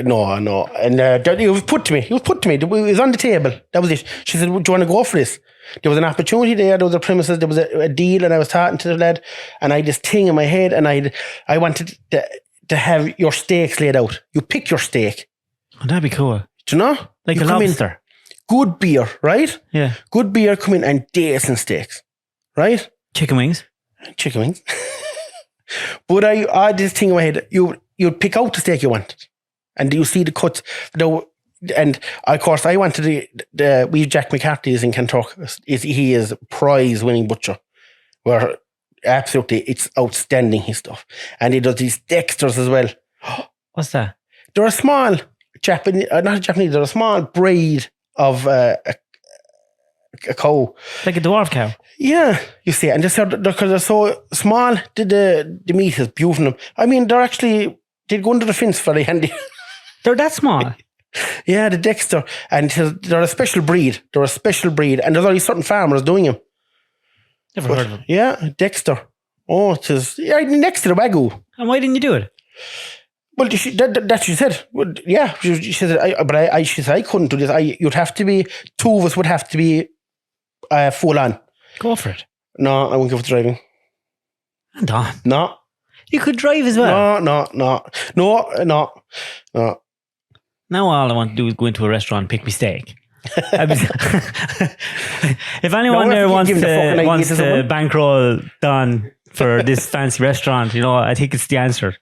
No. And it was put to me. It was on the table. That was it. She said, "Would you want to go for this?" There was an opportunity there. There was a premises. There was a deal, and I was talking to the lad, and I had this thing in my head, and I wanted to have your steaks laid out. You pick your steak. Oh, that'd be cool. Do you know? Like you a lobster. Good beer, right? Yeah. Good beer, come in, and decent steaks, right? Chicken wings. But I had this thing in my head. You'd pick out the steak you wanted, and you see the cuts. And of course, I wanted we Jack McCarthy's in Kentucky. He is a prize-winning butcher. Where absolutely, it's outstanding, his stuff. And he does these Dexters as well. What's that? They're a small Japanese, not a Japanese, they're a small breed of a cow. Like a dwarf cow? Yeah, you see. And because they're so small, the meat is beautiful. I mean, they'd go under the fence very handy. They're that small? Yeah, the Dexter. And they're a special breed. And there's only certain farmers doing them. Never heard of them. Yeah, Dexter. Oh, it is next to the Wagyu. And why didn't you do it? Well, that she said. Well, yeah, she said. She said I couldn't do this. You'd have to be, two of us would have to be full on. Go for it. No, I won't go for driving. And on. No. You could drive as well. No. Now all I want to do is go into a restaurant and pick my steak. If anyone there wants to bankroll Don for this fancy restaurant, I think it's the answer.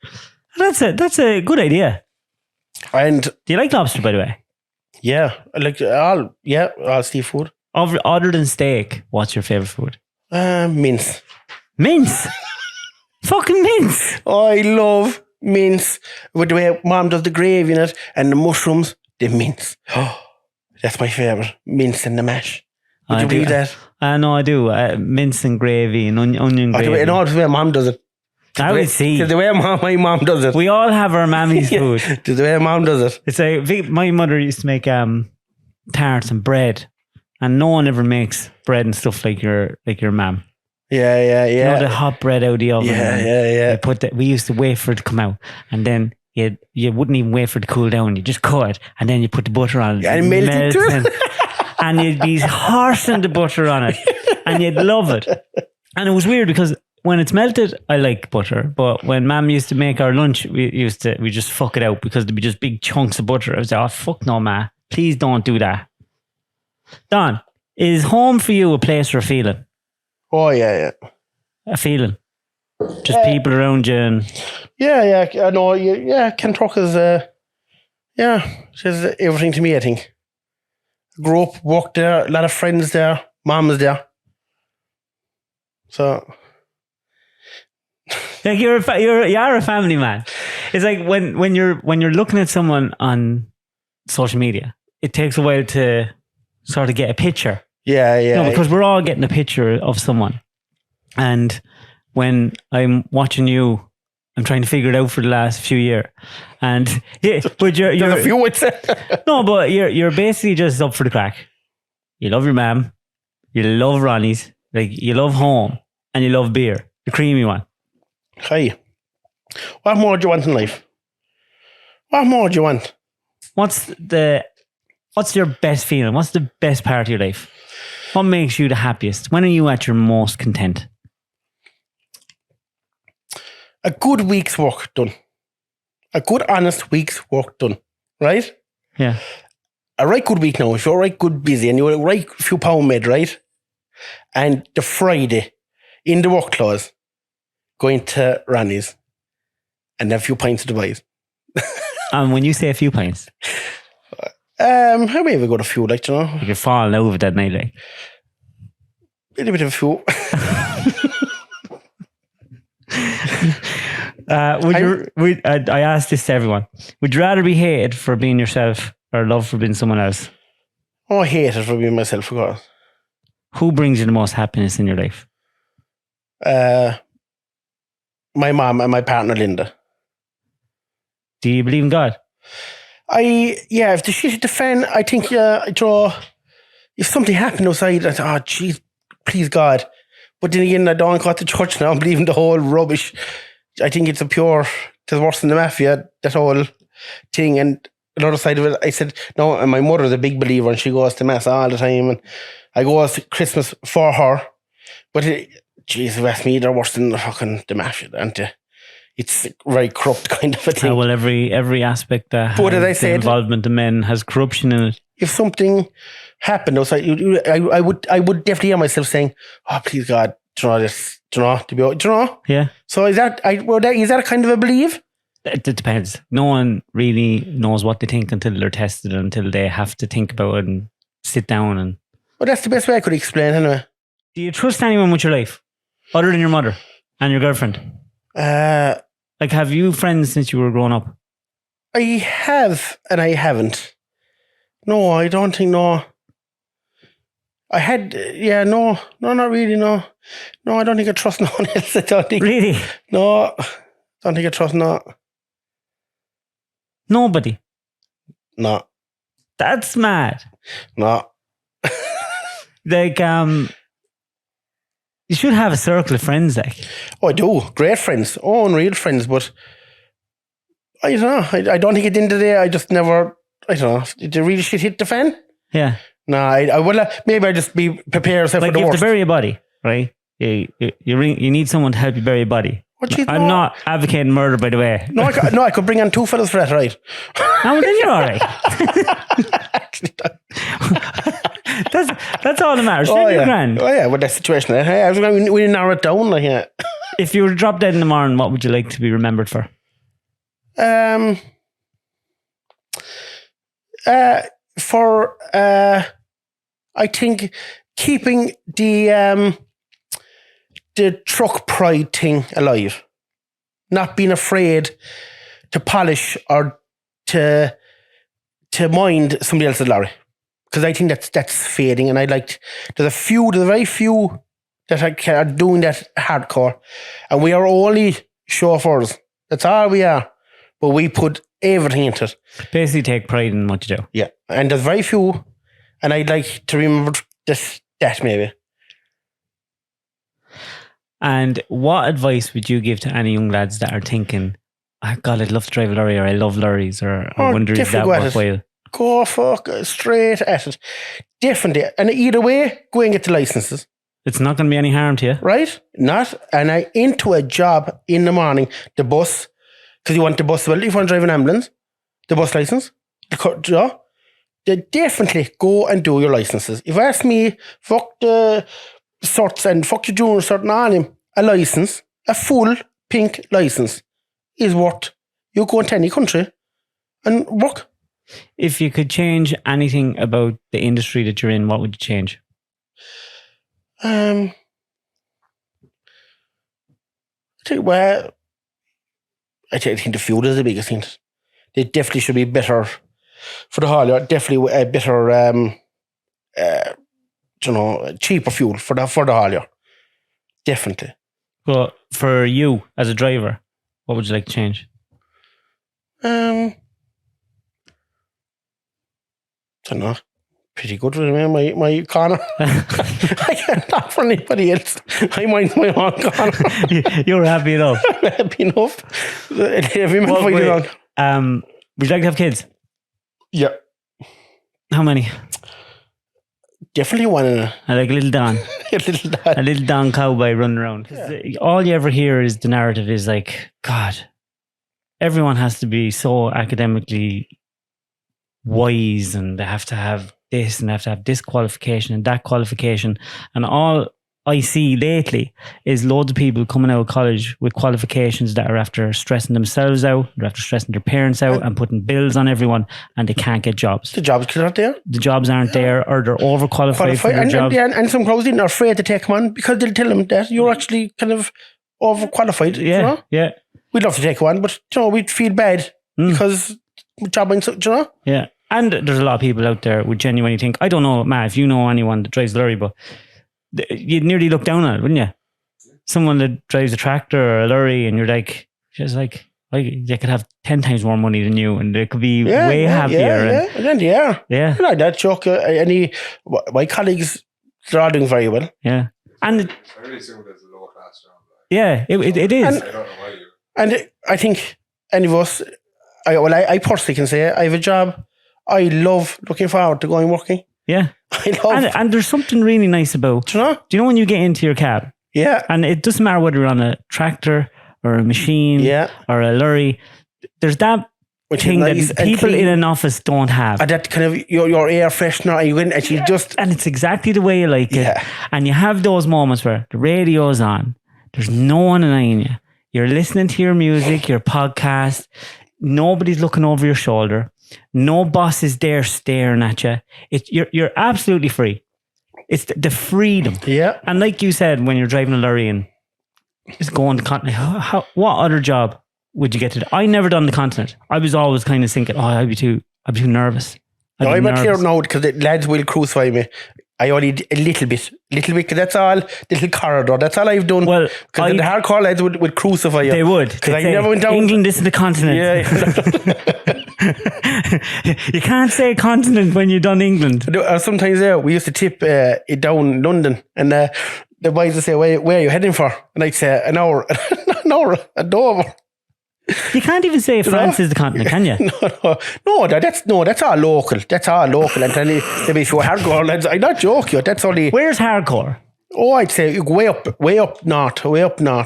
That's a good idea. And do you like lobster, by the way? Yeah, I like all seafood. Other than steak, what's your favorite food? Mince. Mince? Fucking mince. I love mince. With the way Mom does the gravy in it and the mushrooms, the mince. Oh, that's my favorite. Mince and the mash. Would you believe that? No, I do. Mince and gravy and onion gravy. I know the way Mom does it. I would see. To the way my mom does it. We all have our mammy's food. To the way mom does it. It's like my mother used to make tarts and bread, and no one ever makes bread and stuff like your mum. Yeah. You know, the hot bread out of the oven. Yeah. We used to wait for it to come out, and then you wouldn't even wait for it to cool down. You just cut it, and then you put the butter on it. Yeah, and melt it too. And you'd be horsing the butter on it, and you'd love it. And it was weird because when it's melted, I like butter, but when Mum used to make our lunch, we just fuck it out because there'd be just big chunks of butter. I was like, oh fuck no, Ma, please don't do that. Don, is home for you a place or a feeling? Oh yeah. A feeling, just people around you, and yeah. I know. Yeah, Kentuck is she's everything to me. I think. Grew up, worked there, a lot of friends there. Mom was there, so. Like you're a family man. It's like when you're looking at someone on social media, it takes a while to sort of get a picture. Yeah. Because we're all getting a picture of someone, and when I'm watching you, I'm trying to figure it out for the last few years, and but you're a few would say. No, but you're basically just up for the crack. You love your mum, you love Ronnie's, like you love home, and you love beer, the creamy one. Hey, what more do you want in life? What more do you want? What's your best feeling? What's the best part of your life? What makes you the happiest? When are you at your most content? A good week's work done. A good, honest week's work done. Right? Yeah. A right good week now. If you're right good busy and you're a right few pound made, right? And the Friday in the work clothes, going to Ronnie's and have a few pints of the boys. And when you say a few pints, how many have we got a few, like, you know? you're falling over that night, like. A little bit of a few. I asked this to everyone. Would you rather be hated for being yourself or loved for being someone else? Oh, I hate it for being myself, of course. Who brings you the most happiness in your life? My mom and my partner, Linda. Do you believe in God? If the shit hit the fan, I think, if something happened outside, I thought, oh, jeez, please God. But then again, I don't go to church now. I'm believing the whole rubbish. I think it's worse than the mafia, that whole thing. And another side of it, I said, no, and my mother's a big believer and she goes to mass all the time. And I go to Christmas for her. But, jeez, you ask me, they're worse than the mafia, aren't they? It's very corrupt kind of a thing. Well, every aspect that has the involvement of men has corruption in it. If something happened outside, I would definitely hear myself saying, "Oh, please God, do you know this? Do you know to be? Do you know?" Yeah. So is that kind of a belief? It depends. No one really knows what they think until they're tested, until they have to think about it and sit down and. Well, that's the best way I could explain, anyway. Do you trust anyone with your life, other than your mother and your girlfriend? Like, have you friends since you were growing up? I have, and I haven't. No, I don't think, no. I had, no, not really, no. No, I don't think I trust no one else. I don't think. Really? No, don't think I trust Nobody? No. That's mad. No. Like, you should have a circle of friends, like. Oh, I do. Great friends. Oh, unreal friends. But I don't know. I don't think at the end of the day, I just never, I don't know. Did the real shit hit the fan? Yeah. No, I will. Maybe I just be prepared for the worst. Like, you have to bury a body, right? You need someone to help you bury a body. I'm not advocating murder, by the way. No, I could bring on two fellas for that, right? No, then you're all right. That's all that matters. Oh, yeah. Grand. Oh, yeah, with that situation. I was going to narrow it down. Like, yeah. If you were dropped dead in the morning, what would you like to be remembered for? I think keeping the truck pride thing alive, not being afraid to polish or to mind somebody else's lorry, because I think that's fading, and there's a very few that are doing that hardcore, and we are only chauffeurs. That's all we are. But we put everything into it. Basically take pride in what you do. Yeah. And there's very few, and I'd like to remember that maybe. And what advice would you give to any young lads that are thinking, oh, God, I'd love to drive a lorry, or I love lorries, or I wonder if that worthwhile? Go straight at it. Definitely. And either way, go and get the licenses. It's not going to be any harm to you. Right? Not. And I into a job in the morning, the bus, because you want the bus, well, if you want to drive an ambulance, the bus license, they definitely go and do your licenses. If you ask me, fuck the certs and fuck your junior cert and all him, a license, a full pink license is worth you go into any country and work. If you could change anything about the industry that you're in, what would you change? I think the fuel is the biggest thing. They definitely should be better for the haulier. Definitely a better, cheaper fuel for the haulier. Definitely. Well, for you as a driver, what would you like to change? I don't know. Pretty good with my corner. I can't talk for anybody else. I mind my own corner. You're happy enough. I'm happy enough. Every man find his own. Would you like to have kids? Yeah. How many? Definitely one in a... I like a little Don. A little Don cowboy running around. Yeah. All you ever hear is the narrative is like, God, everyone has to be so academically wise, and they have to have this, and they have to have this qualification and that qualification. And all I see lately is loads of people coming out of college with qualifications that are after stressing themselves out, they're after stressing their parents out and putting bills on everyone, and they can't get jobs. The jobs aren't there. The jobs aren't there, or they're overqualified for their jobs. And some crowds are afraid to take them on because they'll tell them that you're actually kind of overqualified. Yeah, you know? Yeah. We'd love to take one, but we'd feel bad because jobbing, Yeah. And there's a lot of people out there who genuinely think, I don't know, Matt, if you know anyone that drives a lorry, but you'd nearly look down on it, wouldn't you? Someone that drives a tractor or a lorry, and you're like, just like they could have 10 times more money than you, and they could be way happier. Yeah. You know, that joke, my colleagues, they're all doing very well. Yeah. And I really assume there's a lower class job. Yeah, it is. I don't know why you. And I think any of us, I personally can say I have a job. I love looking forward to going working. Yeah. I love and there's something really nice about, do you know when you get into your cab? Yeah. And it doesn't matter whether you're on a tractor or a machine or a lorry. There's that thing nice that people in an office don't have. And that kind of your air freshener, and you win actually just... And it's exactly the way you like it. And you have those moments where the radio's on. There's no one eyeing you. You're listening to your music, your podcast. Nobody's looking over your shoulder. No boss is there staring at you. You're absolutely free. It's the freedom. Yeah. And like you said, when you're driving a lorry and just going to the continent, what other job would you get to do? I never done the continent. I was always kind of thinking, I'd be too nervous. I'm not here now because the lads will crucify me. I only did a little bit, because that's all, little corridor. That's all I've done. Well, because the hardcore lads would crucify you. They would. Because I never went down. England is the continent. Yeah. You can't say continent when you're done England. Sometimes we used to tip it down London, and the boys would say, where are you heading for? And I'd say an hour at Dover. You can't even say France is the continent, can you? No, that's all local. That's all local. And then they'd be so hardcore lads. I'm not joking. That's only... Where's hardcore? Oh, I'd say way up north.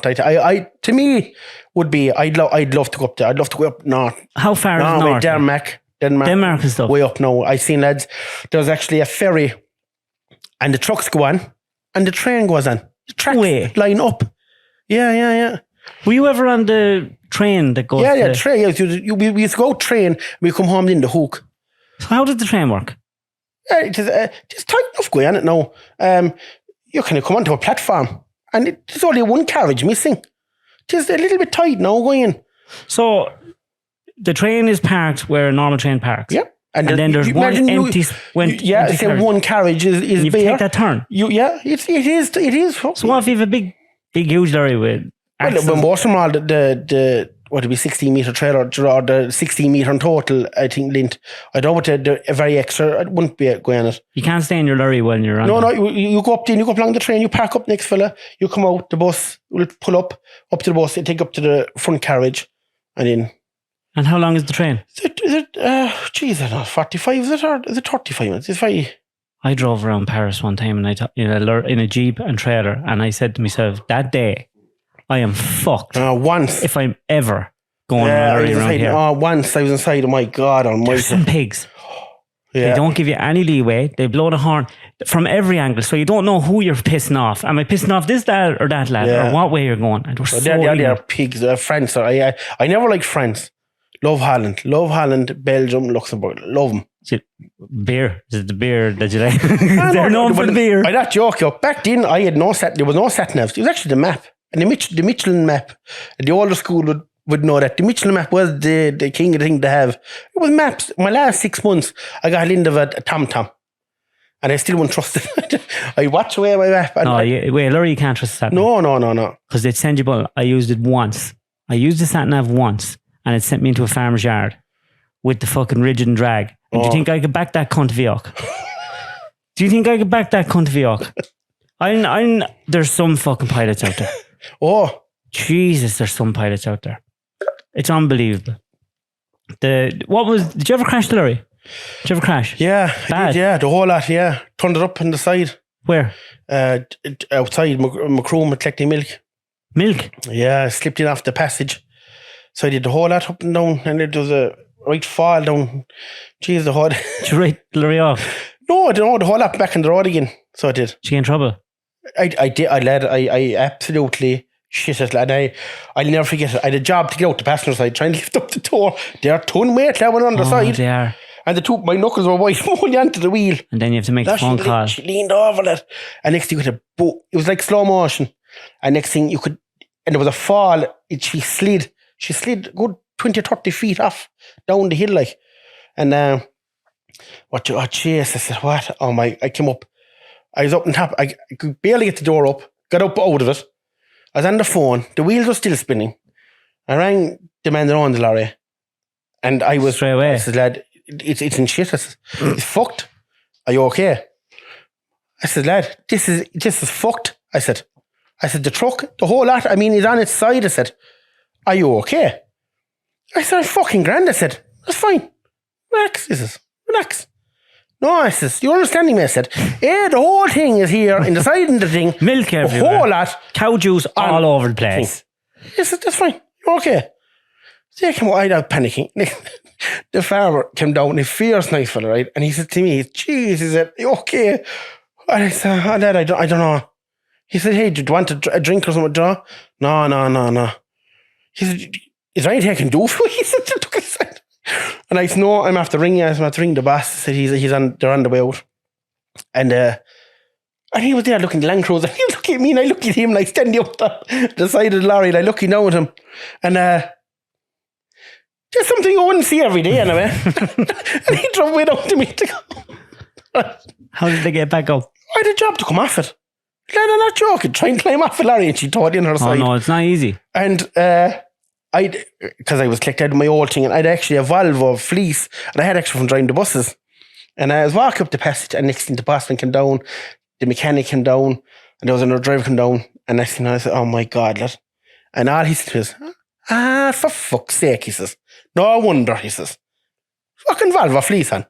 I to me would be, I'd love to go up there. I'd love to go up north. How far is north? Denmark and stuff. Way up now. I seen lads. There's actually a ferry, and the trucks go on, and the train goes on. The tracks line up. Yeah. Were you ever on the train that goes? Yeah, train. We used to go train. We come home in the hook. So how did the train work? It's tight enough going on it now. You kind of come onto a platform, and there's only one carriage missing. It's a little bit tight now going in. So the train is parked where a normal train parks. Yep. And then there's one empty carriage. One carriage is you bare. take that turn. It is. So what if you have a big huge lorry with axles. When most of them are the what would be 16-meter trailer or the 16-meter in total, I think, length. I don't want the very extra. I wouldn't be going on it. You can't stay in your lorry when you're on. No, you go up you go up along the train, you park up next fella, you come out, the bus will pull up to the bus, you take up to the front carriage, and then. And how long is the train? Is it geez, I don't know, 45 is it, or is it 35 minutes? It's very. I drove around Paris one time and in a Jeep and trailer, and I said to myself, that day, I am fucked. Once. If I'm ever going around here. Once I was inside, oh my God almighty. There's some pigs. Yeah. They don't give you any leeway. They blow the horn from every angle, so you don't know who you're pissing off. Am I pissing off this lad or that lad, or what way you're going? And they are pigs. France. I never liked France. Love Holland, Belgium, Luxembourg. Love them. Beer. Is it the beer that you like? They're known for the beer. I that joke, yo. Back then, I had there was no sat navs. It was actually the map. And the Michelin map. The older school would know that. The Michelin map was the king of the thing to have. It was maps. My last 6 months, I got into a TomTom. And I still wouldn't trust it. I watch away my map. Lorry, you can't trust that. No. Because they'd send you, but I used it once. I used the sat nav once, and it sent me into a farmer's yard with the fucking rigid and drag. And do you think I could back that cunt Viok? Do you think I could back that cunt Viok? There's some fucking pilots out there. Oh. Jesus, there's some pilots out there. It's unbelievable. Did you ever crash the lorry? Did you ever crash? Yeah. Bad? Yeah, the whole lot, yeah. Turned it up on the side. Where? Outside Macroom collecting milk. Milk? Yeah, I slipped in off the passage. So I did the whole lot up and down, and it was a right fall down. Jeez, the whole... Did you write the lorry off? No, I don't know, the whole lot back in the road again. So I did. Did you get in trouble? I did, I absolutely shit it, lad. I'll never forget it. I had a job to get out the passenger side, trying to lift up the door. They are ton weight, lad, on the side. They are. And my knuckles were white, only onto the wheel. And then you have to make a phone call. She leaned over that. And next thing, it was like slow motion. And next thing, and there was a fall. She slid a good 20 or 30 feet off down the hill, like. And jeez, I said, what? Oh my, I came up. I was up on top. I could barely get the door up. Got up out of it. I was on the phone. The wheels were still spinning. I rang the man that owned the lorry. And I was... Straight away. I said, lad, it's in shit. I said, it's fucked. Are you okay? I said, lad, this is fucked. I said, the truck, the whole lot, I mean, it's on its side. I said, are you okay? I said, I'm fucking grand. I said, that's fine. Relax, he says, relax. No, I says, you understanding me? I said, the whole thing is here in the side of the thing. Milk everywhere. The whole lot. Cow juice all over the place. He said, that's fine. You're okay. So I came out, I was panicking. The farmer came down, a fierce nice fella, right? And he said to me, geez, he said, you okay? And I said, oh, Dad, I don't know. He said, hey, do you want a drink or something? No. He said, is there anything I can do for you? He said, took his side. And I said, no, I'm after ringing. I have to ring the boss. I said, they're on the way out. And he was there looking at the Land Cruiser. He was looking at me and I look at him and I stand up the side of the lorry and I looking down at him. And there's something I wouldn't see every day anyway. And he drove way down to me to go. How did they get back up? I had a job to come off it. Lad, I'm not joking. Try and climb off a lorry and she tore in her side. Oh no, it's not easy. And because I was clicked out of my old thing and I'd actually a Volvo fleece and I had extra from driving the buses. And I was walking up the passage and next thing the bossman came down, the mechanic came down, and there was another driver came down. And next thing I said, oh my God, lad. And all he said was, for fuck's sake, he says. No wonder, he says. Fucking Volvo fleece on.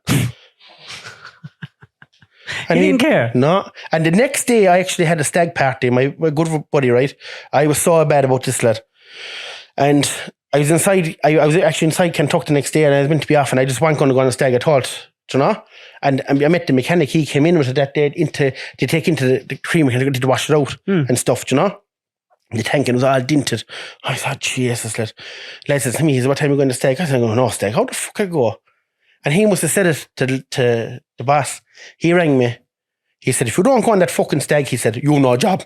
And he didn't care? No. And the next day I actually had a stag party, my good buddy, right? I was so bad about this lad. And I was inside, I was actually inside Kentucky the next day and I was meant to be off and I just wasn't going to go on a stag at all, you know? And I met the mechanic, he came in with it that day to take into the cream mechanic to wash it out and stuff, you know? The tank was all dinted. I thought, Jesus, lad says to me, he said, what time are you going to stag? I said, I'm going, no stag, how the fuck I go? And he must have said it to the boss. He rang me. He said, if you don't go on that fucking stag, he said, you no job.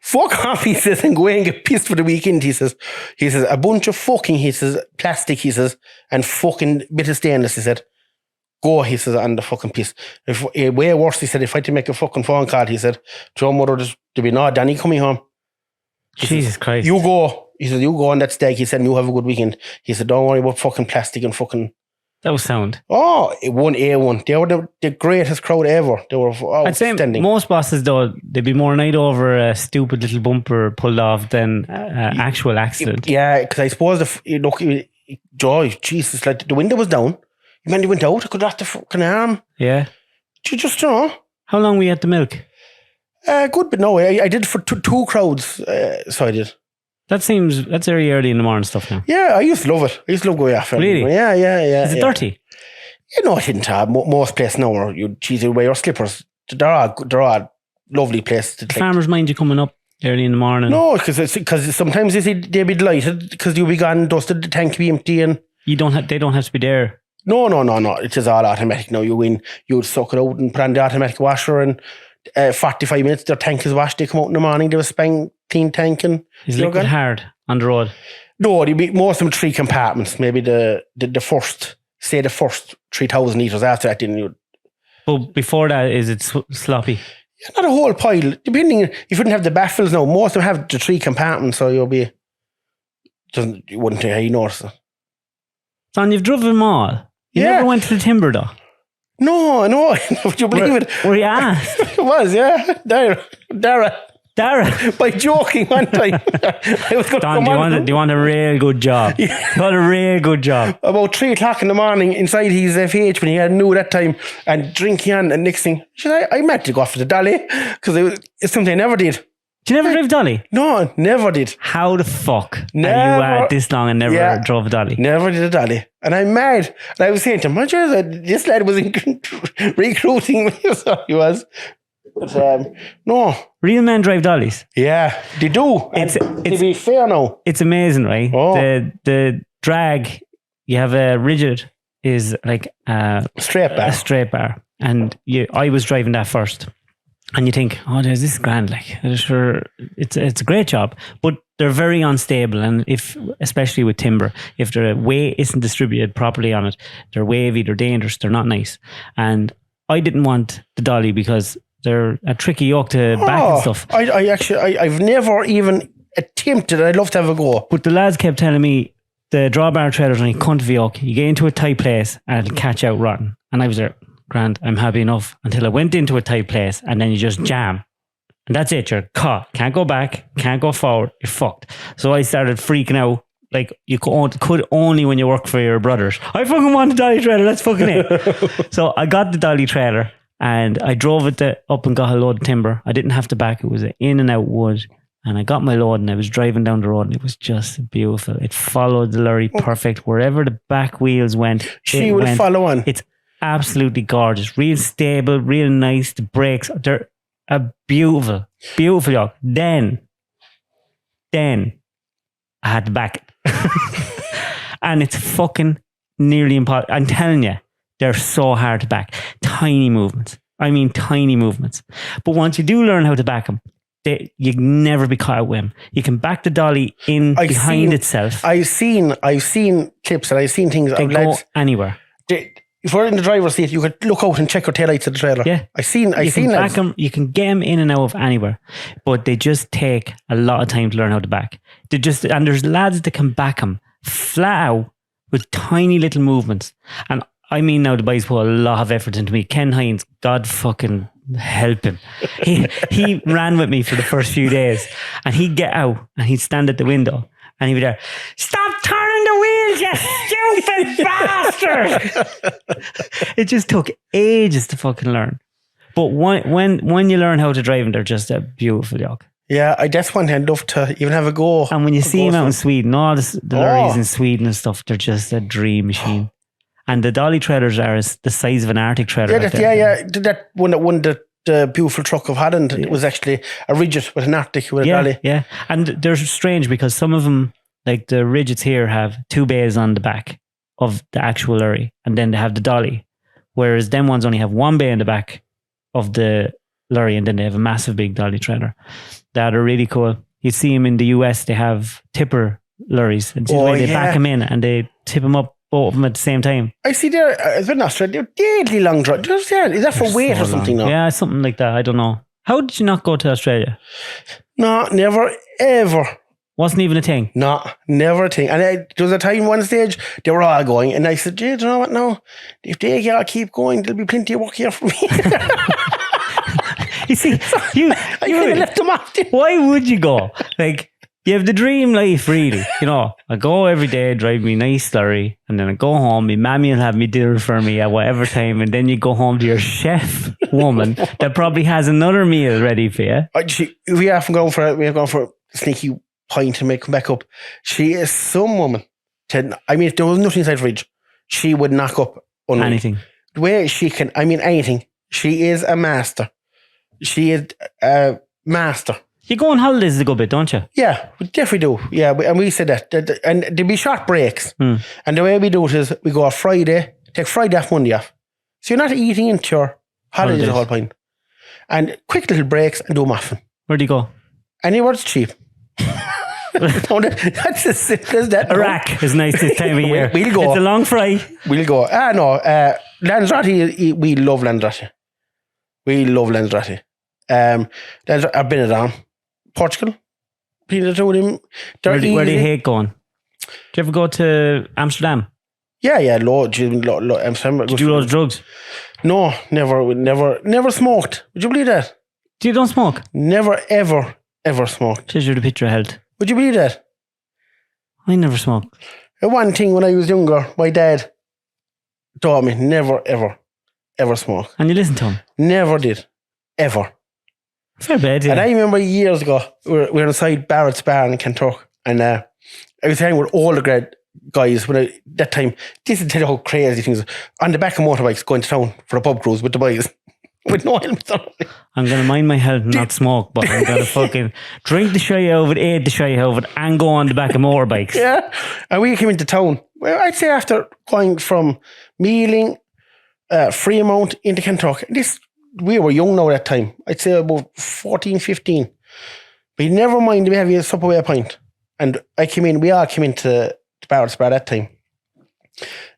Fuck off, he says, and go away and get pissed for the weekend, he says, a bunch of fucking, he says, plastic, he says, and fucking bit of stainless, he said, go, he says, on the fucking piss. Way worse, he said, if I had to make a fucking phone call, he said, to your mother, there'd be no Danny coming home. Jesus Christ. You go. He said, you go on that stag. He said, you have a good weekend. He said, don't worry about fucking plastic and fucking... That was sound. Oh, it won A1. They were the greatest crowd ever. They were I'd say outstanding. most bosses, though, they'd be more night over a stupid little bumper pulled off than actual accident. Yeah, because I suppose, joy, Jesus, like the window was down. Man, they went out. I could have the fucking arm. Yeah. You just, you know. How long were you at the milk? Good, but no, I did for two crowds. So I did. That's very early in the morning stuff now. Yeah, I used to love it. I used to love going after. Really? Yeah. Is it dirty? You know, it didn't have. Most places now are, you wear your slippers. They're all lovely places to take. Farmers mind you coming up early in the morning? No, because sometimes they'd be delighted because you'll be gone, dusted, the tank will be empty, and they don't have to be there. No. It is all automatic now. You win, you suck it out and put on the automatic washer, and 45 minutes their tank is washed. They come out in the morning, they have a spang clean tank, and is liquid hard on the road? No, there'd be most of them 3 compartments. Maybe the first 3,000 litres. After that, then you. But before that, is it sloppy? Yeah, not a whole pile. Depending, if you wouldn't have the baffles now, most of them have the 3 compartments, so you wouldn't think how you notice it. Son, you've driven them all. You never went to the timber, though. No. Would you believe it? Were you asked? It was, yeah. Dara. By joking one time. I was going Don, do you want a real good job? You want a real good job. About 3 o'clock in the morning inside his FH when he had new that time and drinking on, and next thing, I meant to go off to the dolly because it's something I never did. Did you never drive dolly? No, never did. How the fuck are you at this long and never drove a dolly? Never did a dolly. And I'm mad. And I was saying to him, this lad was recruiting me. So he was. But, no. Real men drive dollies? Yeah, they do. To be fair now. It's amazing, right? Oh. The drag, you have a rigid is like a straight bar. And I was driving that first. And you think, there's this grand, like, sure, it's a great job, but they're very unstable. And especially with timber, if their weight isn't distributed properly on it, they're wavy, they're dangerous, they're not nice. And I didn't want the dolly because they're a tricky yoke to back and stuff. I've never even attempted. I'd love to have a go. But the lads kept telling me the drawbar trailer's only cunt of a yoke. You get into a tight place and it'll catch out rotten. And I was there. Grand, I'm happy enough until I went into a tight place and then you just jam and that's it, you're caught, can't go back, can't go forward, you're fucked. So I started freaking out like you could only when you work for your brothers. I fucking want a dolly trailer, that's fucking it. So I got the dolly trailer and I drove it up and got a load of timber. I didn't have to back, it was an in and out wood, and I got my load and I was driving down the road and it was just beautiful. It followed the lorry perfect, wherever the back wheels went, she would follow on. It's absolutely gorgeous, real stable, real nice. The brakes, they're a beautiful yoke. Then I had to back it. And it's fucking nearly impossible. I'm telling you, they're so hard to back. Tiny movements. I mean tiny movements. But once you do learn how to back them, you can never be caught out with them. You can back the dolly behind itself. I've seen clips and I've seen things. They go anywhere. If we're in the driver's seat, you could look out and check your taillights of the trailer. Yeah. I've seen them. You can get them in and out of anywhere, but they just take a lot of time to learn how to back. And there's lads that can back them flat out with tiny little movements. And I mean, now the boys put a lot of effort into me. Ken Hines, God fucking help him. He ran with me for the first few days, and he'd get out and he'd stand at the window and he'd be there. Stop turning the wheels, you stupid bastard! It just took ages to fucking learn. But when you learn how to drive them, they're just a beautiful yoke. Yeah, I just want to love to even have a go. And when you see them out in Sweden, all the lorries in Sweden and stuff, they're just a dream machine. And the dolly trailers are the size of an Arctic trailer. Yeah. That one that won the beautiful truck of Holland, it was actually a rigid with an Arctic with a dolly. Yeah, and they're strange because some of them, like the rigids here, have 2 bays on the back of the actual lorry, and then they have the dolly, whereas them ones only have 1 bay in the back of the lorry, and then they have a massive big dolly trailer. That are really cool. You see them in the US, they have tipper lorries, and they back them in and they tip them up, both of them at the same time. I see there, in Australia, they're deadly long drive. Is that for weight or something? Yeah, something like that. I don't know. How did you not go to Australia? No, never, ever. Wasn't even a thing. No, never a thing. And there was a time, one stage, they were all going. And I said, do you know what now? If they all keep going, there'll be plenty of work here for me. You see, I kind of left them off. why would you go? Like, you have the dream life, really. You know, I go every day, drive me nice slurry, and then I go home. My mammy will have me dinner for me at whatever time, and then you go home to your chef woman that probably has another meal ready for you. We often go for a sneaky pint and come back up. She is some woman. If there was nothing inside the fridge, she would knock up Anything. The way she can, anything. She is a master. She is a master. You go on holidays a good bit, don't you? Yeah, we definitely do. Yeah, and we said that. And there'll be short breaks. And the way we do it is we go off Friday, take Friday off, Monday off. So you're not eating into your holidays the whole point. And quick little breaks and do them often. Where do you go? Anywhere it's cheap. No, that's as simple as that. Iraq is nice this time of year. We'll go. It's a long fry. We'll go. Lanzarote, we love Lanzarote. We love Lanzarote. I've been around. Portugal. Where do you hate going? Do you ever go to Amsterdam? Yeah, loads. Amsterdam. Did you do loads of drugs? No, never smoked. Would you believe that? You don't smoke? Never, ever smoked. Says you're the picture of health. Would you believe that? I never smoked. One thing when I was younger, my dad taught me never, ever smoke. And you listen to him? Never did. Ever. Fair bad, yeah. And I remember years ago, we were inside Barrett's bar in Kentucky, and I was hanging with all the great guys that time. This is how crazy things on the back of motorbikes going to town for a pub cruise with the boys with no helmets on. I'm going to mind my health and not smoke, but I'm going to fucking drink the shy out of it, eat the shy out of it, and go on the back of motorbikes. Yeah. And we came into town. Well, I'd say after going from Mealing, Fremont into Kentucky, we were young now that time. I'd say about 14, 15. But never mind, we have a supper away a pint. And we all came into Barrett's bar that time.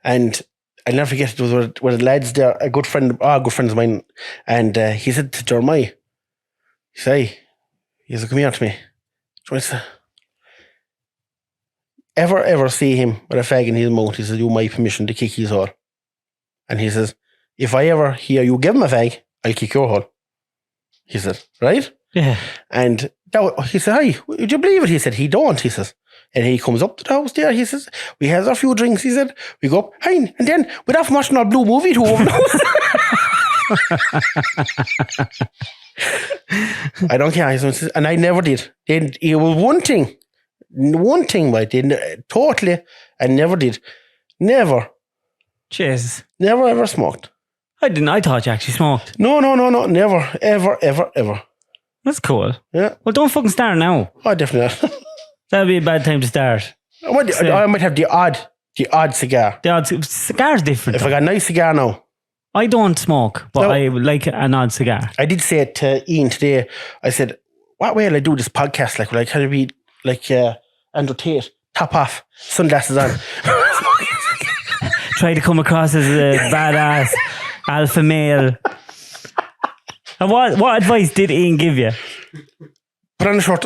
And I'll never forget, it was where the lads there, good friends of mine, and he said to Jeremiah, he said, come here to me. Ever see him with a fag in his mouth? He says, you my permission to kick his hole. And he says, if I ever hear you give him a fag, I'll kick your hole. He said, right? Yeah. And he said, hi, would you believe it? He said, he don't, he says. And he comes up to the house there, he says, we have a few drinks, he said. We go up, hi, and then we'd have watching our blue movie too over the house. I don't care. And I never did. It was one thing, but totally, I never did. Never. Jesus. Never ever smoked. I didn't. I thought you actually smoked. No. Never, ever. That's cool. Yeah. Well, don't fucking start now. Oh, definitely not. That'd be a bad time to start. I might have the odd cigar. Cigar's different. If I got a nice cigar now. I don't smoke, but I would like an odd cigar. I did say it to Ian today. I said, what way will I do this podcast? Like, will I kind of be like Andrew Tate, top off, sunglasses on? Try to come across as a badass alpha male. And what advice did Ian give you? Put on a shirt.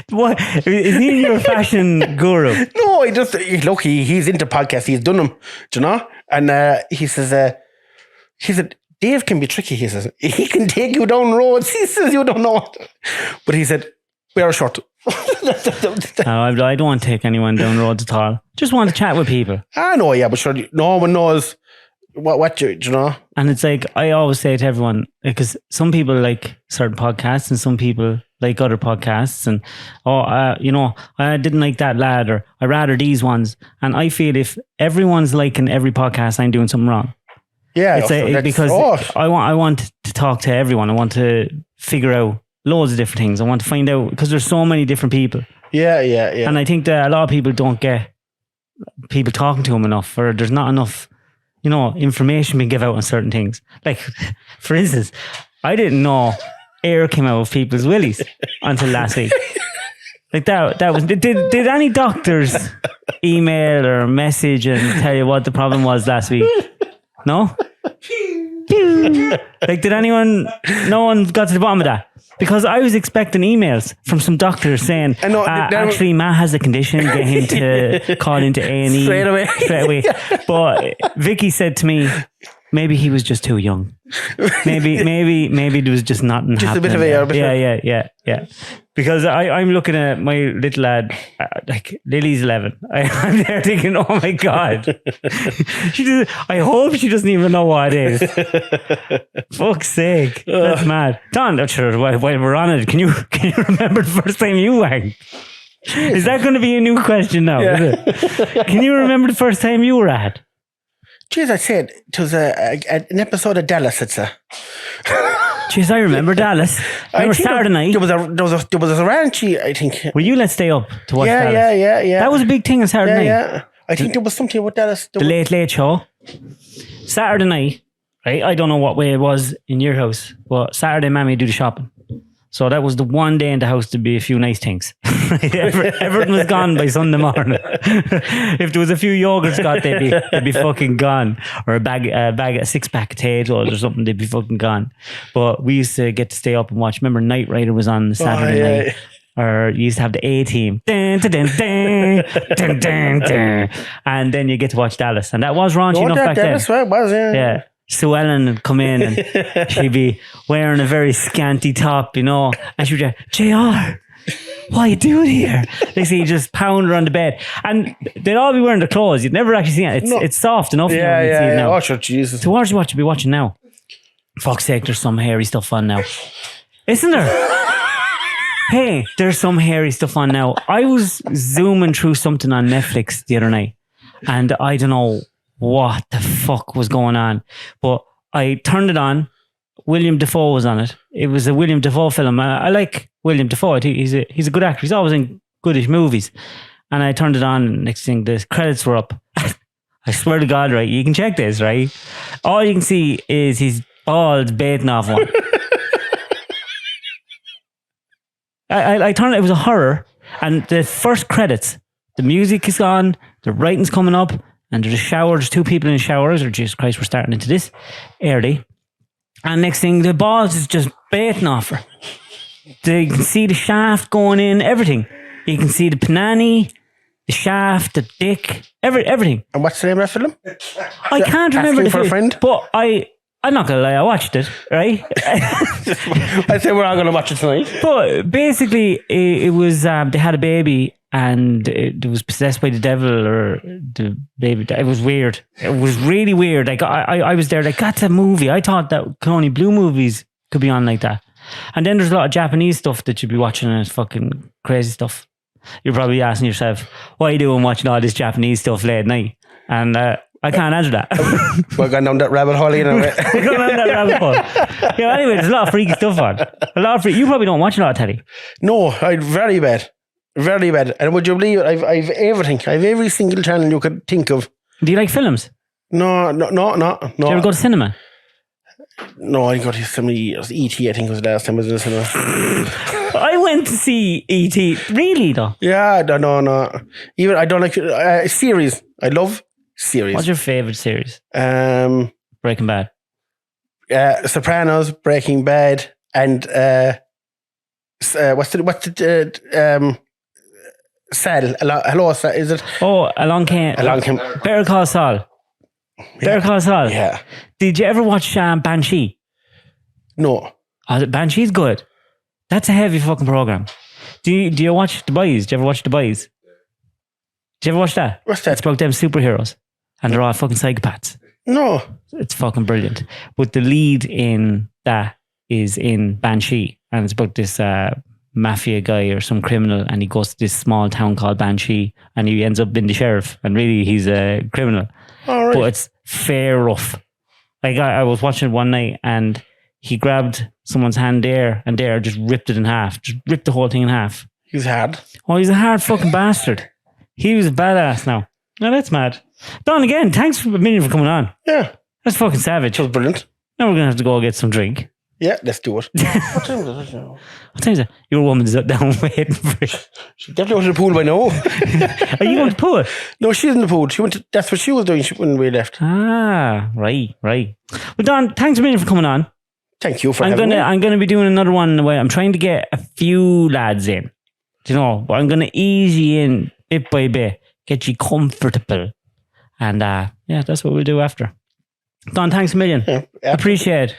What is he your fashion guru? No, he's into podcasts. He's done them, do you know? And he said, Dave can be tricky. He says he can take you down roads. He says you don't know, but he said wear a shirt. No, I don't want to take anyone down roads at all. Just want to chat with people. I know, yeah, but sure, no one knows what do you know? And it's like I always say to everyone, because some people like certain podcasts and some people like other podcasts, and I didn't like that lad, or I rather these ones. And I feel if everyone's liking every podcast, I'm doing something wrong. Yeah, it's because I want to talk to everyone. I want to figure out loads of different things. I want to find out, because there's so many different people. Yeah. And I think that a lot of people don't get people talking to them enough, or there's not enough, information being given out on certain things. Like, for instance, I didn't know air came out of people's willies until last week. Like that was. Did any doctors email or message and tell you what the problem was last week? No? pew. Like, did anyone? No one got to the bottom of that. Because I was expecting emails from some doctors saying, I know, actually, Matt has a condition, get him to call into A&E Straight away. But Vicky said to me, maybe he was just too young. Maybe there was just nothing Just happening. a bit of air. Yeah. Because I'm looking at my little lad, like Lily's 11. I'm there thinking, oh my God. I hope she doesn't even know what it is. Fuck's sake. That's mad. Don, sure, while we're on it, can you remember the first time you wang? Is that going to be a new question now? Yeah. Is it? Can you remember the first time you were at? Jeez, I said it was an episode of Dallas. It's a. Jeez, I remember Dallas. Remember Saturday night? There was a ranchy, I think. Were you let stay up to watch Dallas? Yeah. That was a big thing on Saturday night. Yeah. I think there was something with Dallas. The Late Late Show. Saturday night, right? I don't know what way it was in your house, but Saturday, Mammy do the shopping. So that was the one day in the house to be a few nice things. Everything was gone by Sunday morning. If there was a few yogurts got, they'd be fucking gone. Or a 6-pack of potatoes or something, they'd be fucking gone. But we used to get to stay up and watch. Remember, Knight Rider was on Saturday night. Or you used to have the A-Team. Dun, dun, dun, dun, dun, dun, dun. And then you get to watch Dallas. And that was raunchy enough back then. That's right, it was, Yeah. Sue Ellen would come in and she'd be wearing a very scanty top, and she'd be like, JR, what are you doing here? They see you just pound her on the bed. And they'd all be wearing their clothes. You'd never actually see it. It's soft enough. Yeah. See it now. Oh, sure, Jesus. So what would you be watching now? Fuck's sake, there's some hairy stuff on now. Isn't there? Hey, there's some hairy stuff on now. I was zooming through something on Netflix the other night, and I don't know what the fuck was going on, but I turned it on. William Dafoe was on it. It was a William Dafoe film. I like William Dafoe. I think he's a good actor. He's always in goodish movies. And I turned it on, and next thing, the credits were up. I swear to God, right? You can check this, right? All you can see is his balls baiting off one. I turned it. It was a horror, and the first credits, the music is on, the writing's coming up, and there's a shower. There's two people in showers. Or Jesus Christ, we're starting into this early. And next thing, the balls is just baiting off her. You can see the shaft going in, everything. You can see the panani, the shaft, the dick, everything. And what's the name of that film? I can't remember the for a friend? but I'm not gonna lie, I watched it, right? I say we're all going to watch it tonight. But basically, it was they had a baby, and it was possessed by the devil, or the baby. It was weird. It was really weird. Like I was there. Like, that's a movie. I thought that only Blue movies could be on like that. And then there's a lot of Japanese stuff that you'd be watching, and it's fucking crazy stuff. You're probably asking yourself, what are you doing watching all this Japanese stuff late at night? And I can't answer that. We're going down that rabbit hole, We're going down that rabbit hole. Yeah, anyway, there's a lot of freaky stuff on. You probably don't watch a lot of telly. No, very bad. Very bad. And would you believe it? I've everything. I've every single channel you could think of. Do you like films? No. Do you ever go to cinema? No, I got to so many years. E.T. I think was the last time I was in the cinema. I went to see E.T. Really, though? Yeah, no. Even I don't like series. I love series. What's your favourite series? Breaking Bad. Sopranos, Breaking Bad, and what's the Sal? Hello, Sal, is it? Oh, Along Came. Better Call Saul. Better Call Saul. Yeah. Did you ever watch Banshee? No. Banshee's good. That's a heavy fucking program. Do you watch The Boys? Do you ever watch The Boys? Did you ever watch that? What's that? It's about them superheroes, and they're all fucking psychopaths. No. It's fucking brilliant. But the lead in that is in Banshee, and it's about this mafia guy or some criminal, and he goes to this small town called Banshee, and he ends up being the sheriff, and really he's a criminal. All right. But it's fair rough. Like, I was watching it one night, and he grabbed someone's hand there, and there just ripped it in half. Just ripped the whole thing in half. He's hard. Oh, he's a hard fucking bastard. He was a badass now. No, that's mad. Don, again, thanks for a million for coming on. Yeah. That's fucking savage. That was brilliant. Now we're going to have to go get some drink. Yeah, let's do it. What time is it now? What time is it? Your woman's down waiting for you. She definitely went to the pool by now. Are you going to pool? No, she's in the pool. That's what she was doing when we left. Ah, right. Well, Don, thanks a million for coming on. Thank you for having me. I'm gonna be doing another one in a way. I'm trying to get a few lads in. Do you know? But I'm gonna ease you in bit by bit, get you comfortable, and that's what we'll do after. Don, thanks a million. Yeah, appreciate it.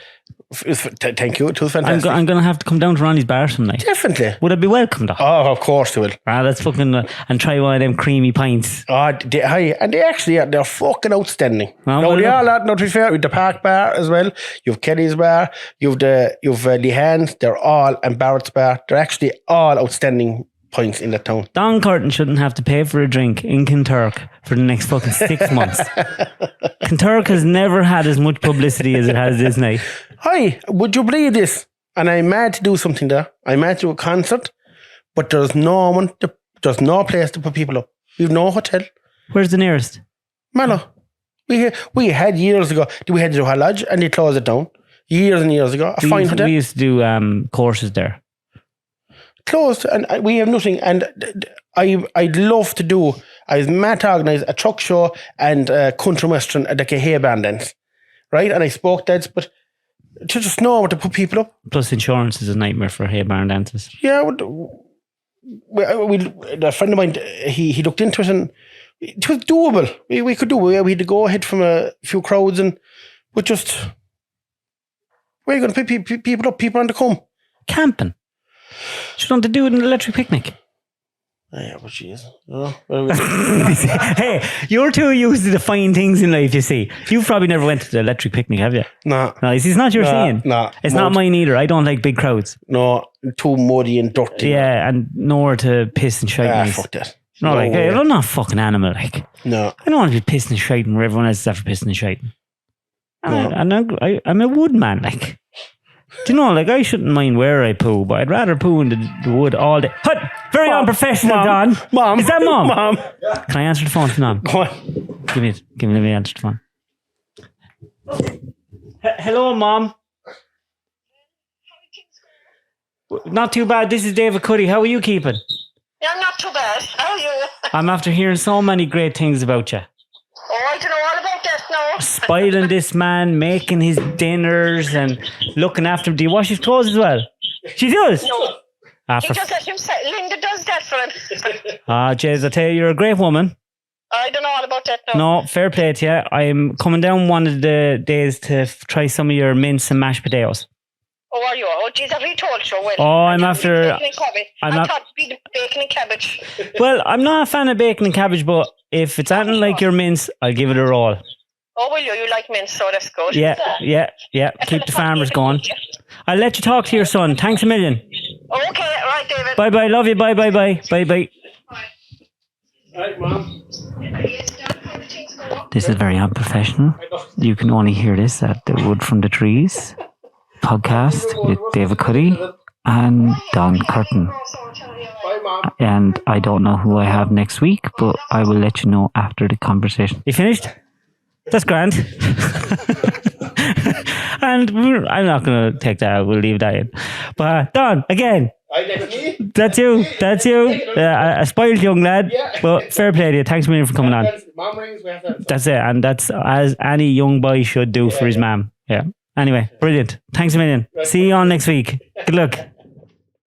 Thank you. It was fantastic. I'm gonna have to come down to Ronnie's bar some night. Definitely. Would I be welcome, though? Oh, of course they will. Let's fucking and try one of them creamy pints. And they actually they're fucking outstanding. Well, They are that. Not to be fair, with the Park Bar as well. You've Kelly's Bar. You've Lehan's. They're all and Barrett's Bar. They're actually all outstanding pints in the town. Don Curtin shouldn't have to pay for a drink in Kinturk for the next fucking 6 months. Kinturk has never had as much publicity as it has this night. Hi, would you believe this? And I'm mad to do something there. I'm mad to do a concert, but there's no place to put people up. We've no hotel. Where's the nearest? Mallow. We had years ago. We had to do a lodge and they closed it down. Years and years ago. A fine hotel. We used to do courses there. Closed, and we have nothing. And I'd love to do. I was mad to organise a truck show and a country western at the A.K.A. band dance, right? And I spoke that, but to just know where to put people up. Plus, insurance is a nightmare for hay barn dances. Yeah, a friend of mine, he looked into it and it was doable. We could do it. We had to go ahead from a few crowds, but just where are you going to put people up? People on to come camping. You want to do it in an electric picnic? Yeah, but she is. Hey, you're too used to the fine things in life, you see. You've probably never went to the electric picnic, have you? No. No, it's not your scene. No. It's not mine either. I don't like big crowds. No, too muddy and dirty. Yeah, and nowhere to piss and shite. Fuck that. No, like, hey, I'm not a fucking animal, like. No. I don't want to be pissing and shiting where everyone else is after pissing and shiting. No. I'm a wood man, like. Do you know, like, I shouldn't mind where I poo, but I'd rather poo in the wood all day. Hut! Very unprofessional, Mom. Don. Mom. Is that Mom? Mom. Can I answer the phone to Mom? Go on. Give me the answer to the phone. Hello, Mom. Not too bad. This is David Cuddy. How are you keeping? Yeah, I'm not too bad. How are you? I'm after hearing so many great things about you. Oh, I don't know all about that now. Spoiling this man, making his dinners and looking after him. Do you wash his clothes as well? She does? No. He For does that himself. Linda does that for him. Jez, I tell you, you're a great woman. I don't know all about that now. No, fair play to you. I'm coming down one of the days to try some of your mince and mashed potatoes. Oh, are you? Oh, geez, have you told you? Well, Oh, I'm after- Bacon and cabbage. I thought it'd be bacon and cabbage. Well, I'm not a fan of bacon and cabbage, but if it's anything like your mince, I'll give it a roll. Oh, will you? You like mince, so that's good. Yeah. Keep the farmers going. I'll let you talk to your son. Thanks a million. Oh, okay, right, David. Bye. Love you. Bye. Bye. Right, Mom. This is very unprofessional. You can only hear this at the Wood from the Trees podcast with David Cuddy and Don Curtin. Bye, Mom. And I don't know who I have next week, but I will let you know after the conversation. You finished? That's grand. And I'm not going to take that out. We'll leave that in. But Don, again. That's you. A spoiled young lad. Yeah. But fair play to you. Thanks a million for coming on. Mom rings, we have to. That's it. And that's as any young boy should do for his mum. Yeah. Anyway, brilliant. Thanks a million. See you on next week. Good luck.